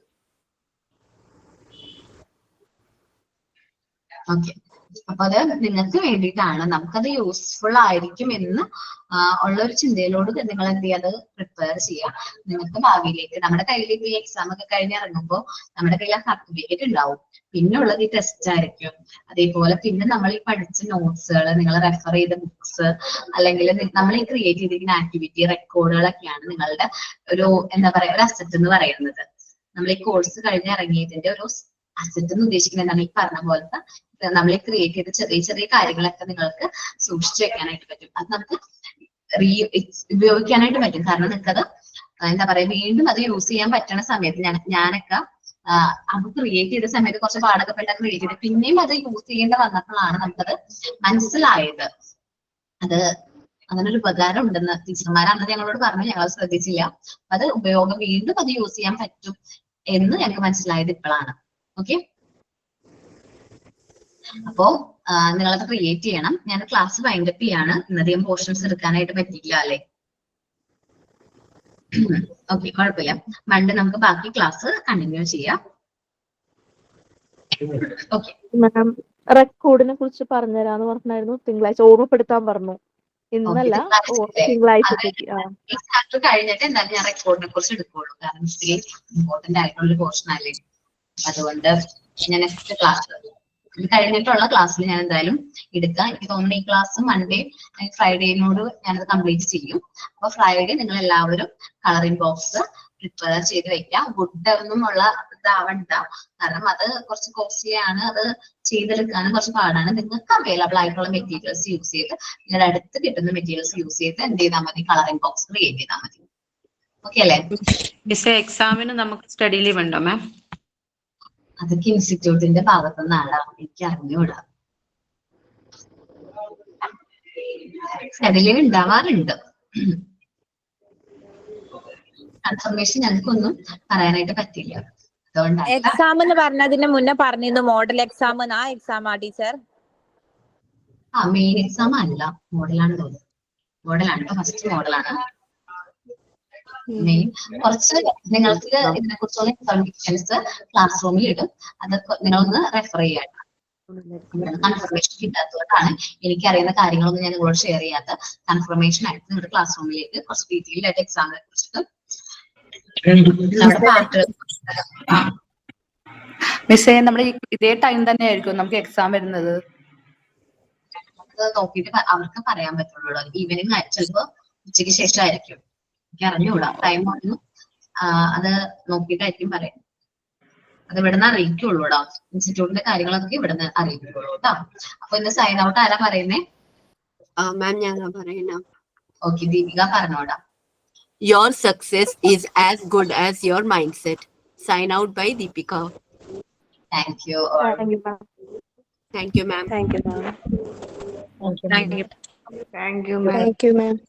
ഓക്കെ, അപ്പൊ അത് നിങ്ങൾക്ക് വേണ്ടിയിട്ടാണ്. നമുക്കത് യൂസ്ഫുൾ ആയിരിക്കും എന്ന് ഉള്ള ഒരു ചിന്തയിലോട് നിങ്ങൾ എന്ത് ചെയ്യാം, അത് പ്രിപ്പയർ ചെയ്യാം. നിങ്ങൾക്ക് ഭാവിയിലേക്ക് നമ്മുടെ കയ്യിലേക്ക് ഈ എക്സാം ഒക്കെ കഴിഞ്ഞ് ഇറങ്ങുമ്പോൾ നമ്മുടെ കയ്യിൽ ആ സർട്ടിഫിക്കറ്റ് ഉണ്ടാവും. പിന്നെ ഉള്ളത് ഈ ടെസ്റ്റ് ആയിരിക്കും. അതേപോലെ പിന്നെ നമ്മൾ ഈ പഠിച്ച നോട്ട്സുകൾ, നിങ്ങൾ റെഫർ ചെയ്ത ബുക്സ്, അല്ലെങ്കിൽ നമ്മൾ ഈ ക്രിയേറ്റ് ചെയ്തിരിക്കുന്ന ആക്ടിവിറ്റി റെക്കോർഡുകളൊക്കെയാണ് നിങ്ങളുടെ ഒരു എന്താ പറയാ ഒരു അസറ്റ് എന്ന് പറയുന്നത്. നമ്മൾ ഈ കോഴ്സ് കഴിഞ്ഞ് ഇറങ്ങിയതിന്റെ ഒരു അസറ്റ് എന്ന് ഉദ്ദേശിക്കുന്നത് എന്താണ്, ഈ പറഞ്ഞ പോലത്തെ നമ്മൾ ക്രിയേറ്റ് ചെയ്ത ചെറിയ ചെറിയ കാര്യങ്ങളൊക്കെ നിങ്ങൾക്ക് സൂക്ഷിച്ചു വെക്കാനായിട്ട് പറ്റും. അത് നമുക്ക് ഉപയോഗിക്കാനായിട്ട് പറ്റും. കാരണം നിങ്ങൾക്കത് എന്താ പറയാ വീണ്ടും അത് യൂസ് ചെയ്യാൻ പറ്റുന്ന സമയത്ത് ഞാനൊക്കെ അത് ക്രിയേറ്റ് ചെയ്ത സമയത്ത് കുറച്ച് പാടൊക്കെ ക്രിയേറ്റ് ചെയ്ത് പിന്നെയും അത് യൂസ് ചെയ്യേണ്ട വന്നപ്പോഴാണ് നമുക്കത് മനസ്സിലായത്. അത് അങ്ങനൊരു ഉപകാരം ഉണ്ടെന്ന് ടീച്ചർമാരാണെന്ന് ഞങ്ങളോട് പറഞ്ഞു. ഞങ്ങൾ ശ്രദ്ധിച്ചില്ല. അത് ഉപയോഗം വീണ്ടും അത് യൂസ് ചെയ്യാൻ പറ്റും എന്ന് ഞങ്ങൾക്ക് മനസ്സിലായത് ഇപ്പോഴാണ്. ഓക്കെ, അപ്പോ നിങ്ങളത് ക്രിയേറ്റ് ചെയ്യണം. ഞാൻ ക്ലാസ് വൈൻഡപ്പ് ചെയ്യാണ്. ഇന്നധികം പോർഷൻസ് എടുക്കാനായിട്ട് പറ്റിയില്ല അല്ലെ? ഓക്കെ, കുഴപ്പമില്ല. മൺഡേ നമുക്ക് ബാക്കി ക്ലാസ് കണ്ടിന്യൂ ചെയ്യാം. ഓക്കെ മാം, റെക്കോർഡിനെ കുറിച്ച് പറഞ്ഞുതരാന്ന് പറഞ്ഞായിരുന്നു. തിങ്കളാഴ്ച ഓർമ്മപ്പെടുത്താൻ പറഞ്ഞു. ഇന്നല്ല, തിങ്കളാഴ്ചത്തേക്ക്. ഈ ചാപ്റ്റർ കഴിഞ്ഞിട്ട് എന്തായാലും ഞാൻ റെക്കോർഡിനെ കുറിച്ച് എടുക്കുള്ളൂ. കാരണം ഇത്തിരി ഇമ്പോർട്ടന്റ് ആയിട്ടുള്ള ഒരു പോർഷൻ അല്ലേ. അതുകൊണ്ട് ഞാൻ നെക്സ്റ്റ് ക്ലാസ് ഇത് കഴിഞ്ഞിട്ടുള്ള ക്ലാസ്സിൽ ഞാൻ എന്തായാലും എടുക്കാം. എനിക്ക് തോന്നുന്നു ഈ ക്ലാസ് മൺഡേ ഫ്രൈഡേനോട് ഞാനത് കംപ്ലീറ്റ് ചെയ്യും. അപ്പൊ ഫ്രൈഡേ നിങ്ങൾ എല്ലാവരും കളറിംഗ് ബോക്സ് പ്രിപ്പയർ ചെയ്ത് വെക്കാം. വുഡ് ഒന്നും ഉള്ള ഇതാവണ്ട, കാരണം അത് കുറച്ച് കോസ്റ്റ്ലി ആണ്, അത് ചെയ്തെടുക്കാനും കുറച്ച് പാടാണ്. നിങ്ങൾക്ക് അവൈലബിൾ ആയിട്ടുള്ള മെറ്റീരിയൽസ് യൂസ് ചെയ്ത് നിങ്ങളുടെ അടുത്ത് കിട്ടുന്ന മെറ്റീരിയൽസ് യൂസ് ചെയ്ത് എന്ത് ചെയ്താൽ മതി, കളറിംഗ് ബോക്സ് ക്രിയേറ്റ് ചെയ്താൽ മതി. ഓക്കെ അല്ലേ? മിസ്സേ എക്സാമിന് നമുക്ക് സ്റ്റഡി ലീവ് ഉണ്ടോ മാം? അതൊക്കെ ഇൻസ്റ്റിറ്റ്യൂട്ടിന്റെ ഭാഗത്തു നിന്നാണ്, എനിക്ക് അറിഞ്ഞുകൂടാ. സ്റ്റഡി ലീവ് ഉണ്ടാവാറുണ്ട്. കൺഫർമേഷൻ ഞങ്ങൾക്കൊന്നും പറയാനായിട്ട് പറ്റില്ല, അതുകൊണ്ടാണ്. എക്സാം എന്ന് പറഞ്ഞതിന് മുന്നേ പറഞ്ഞിരുന്നു മോഡൽ എക്സാം. ആ എക്സാം ആ ടീച്ചർ? മെയിൻ എക്സാം അല്ല, മോഡലാണ് തോന്നുന്നത്. മോഡലാണ്, ഇപ്പൊ ഫസ്റ്റ് മോഡലാണ്. മെയിൻ കുറച്ച് നിങ്ങൾക്ക് ഇതിനെ കുറിച്ചുള്ള ഇൻഫർമേഷൻസ് ക്ലാസ് റൂമിൽ ഇടും, അതൊക്കെ നിങ്ങളൊന്ന് റെഫർ ചെയ്യാം. കൺഫർമേഷൻ കിട്ടാത്തതുകൊണ്ടാണ് എനിക്കറിയുന്ന കാര്യങ്ങളൊന്നും ഞാൻ നിങ്ങളോട് ഷെയർ ചെയ്യാത്ത. കൺഫർമേഷൻ ആയിട്ട് നിങ്ങളുടെ ക്ലാസ് റൂമിലേക്ക് കുറച്ച് ഡീറ്റെയിൽ ആയിട്ട് എക്സാമിനെ കുറിച്ചിട്ട് മിസ്സേ നമ്മൾ ഇതേ ടൈം തന്നെ ആയിരിക്കും നമുക്ക് എക്സാം വരുന്നത്? നോക്കിയിട്ട് അവർക്ക് പറയാൻ പറ്റുള്ളൂ. ഈവനിങ് ചിലപ്പോ ഉച്ചയ്ക്ക് ശേഷം ആയിരിക്കും, എനിക്ക് അറിഞ്ഞുകൂടാ ടൈം ഒന്നും. അത് നോക്കിയിട്ടായിരിക്കും പറയാം. അത് ഇവിടുന്ന് അറിയിക്കുള്ളൂ കേട്ടോ, ഇൻസ്റ്റിറ്റ്യൂട്ടിന്റെ കാര്യങ്ങളൊക്കെ ഇവിടുന്ന് അറിയിക്കുള്ളൂ കേട്ടോ. അപ്പൊ ഇന്ന് സൈൻ ഔട്ട് ആരാ പറയുന്നേ? മാം ഞാനാ പറയുന്ന. ഓക്കെ, ദീപിക പറഞ്ഞോടാ. Your success is as good as your mindset. Sign out by Deepika. Thank you. Thank you, ma'am. Thank you, ma'am. Thank you. Thank you, ma'am. Thank you, ma'am.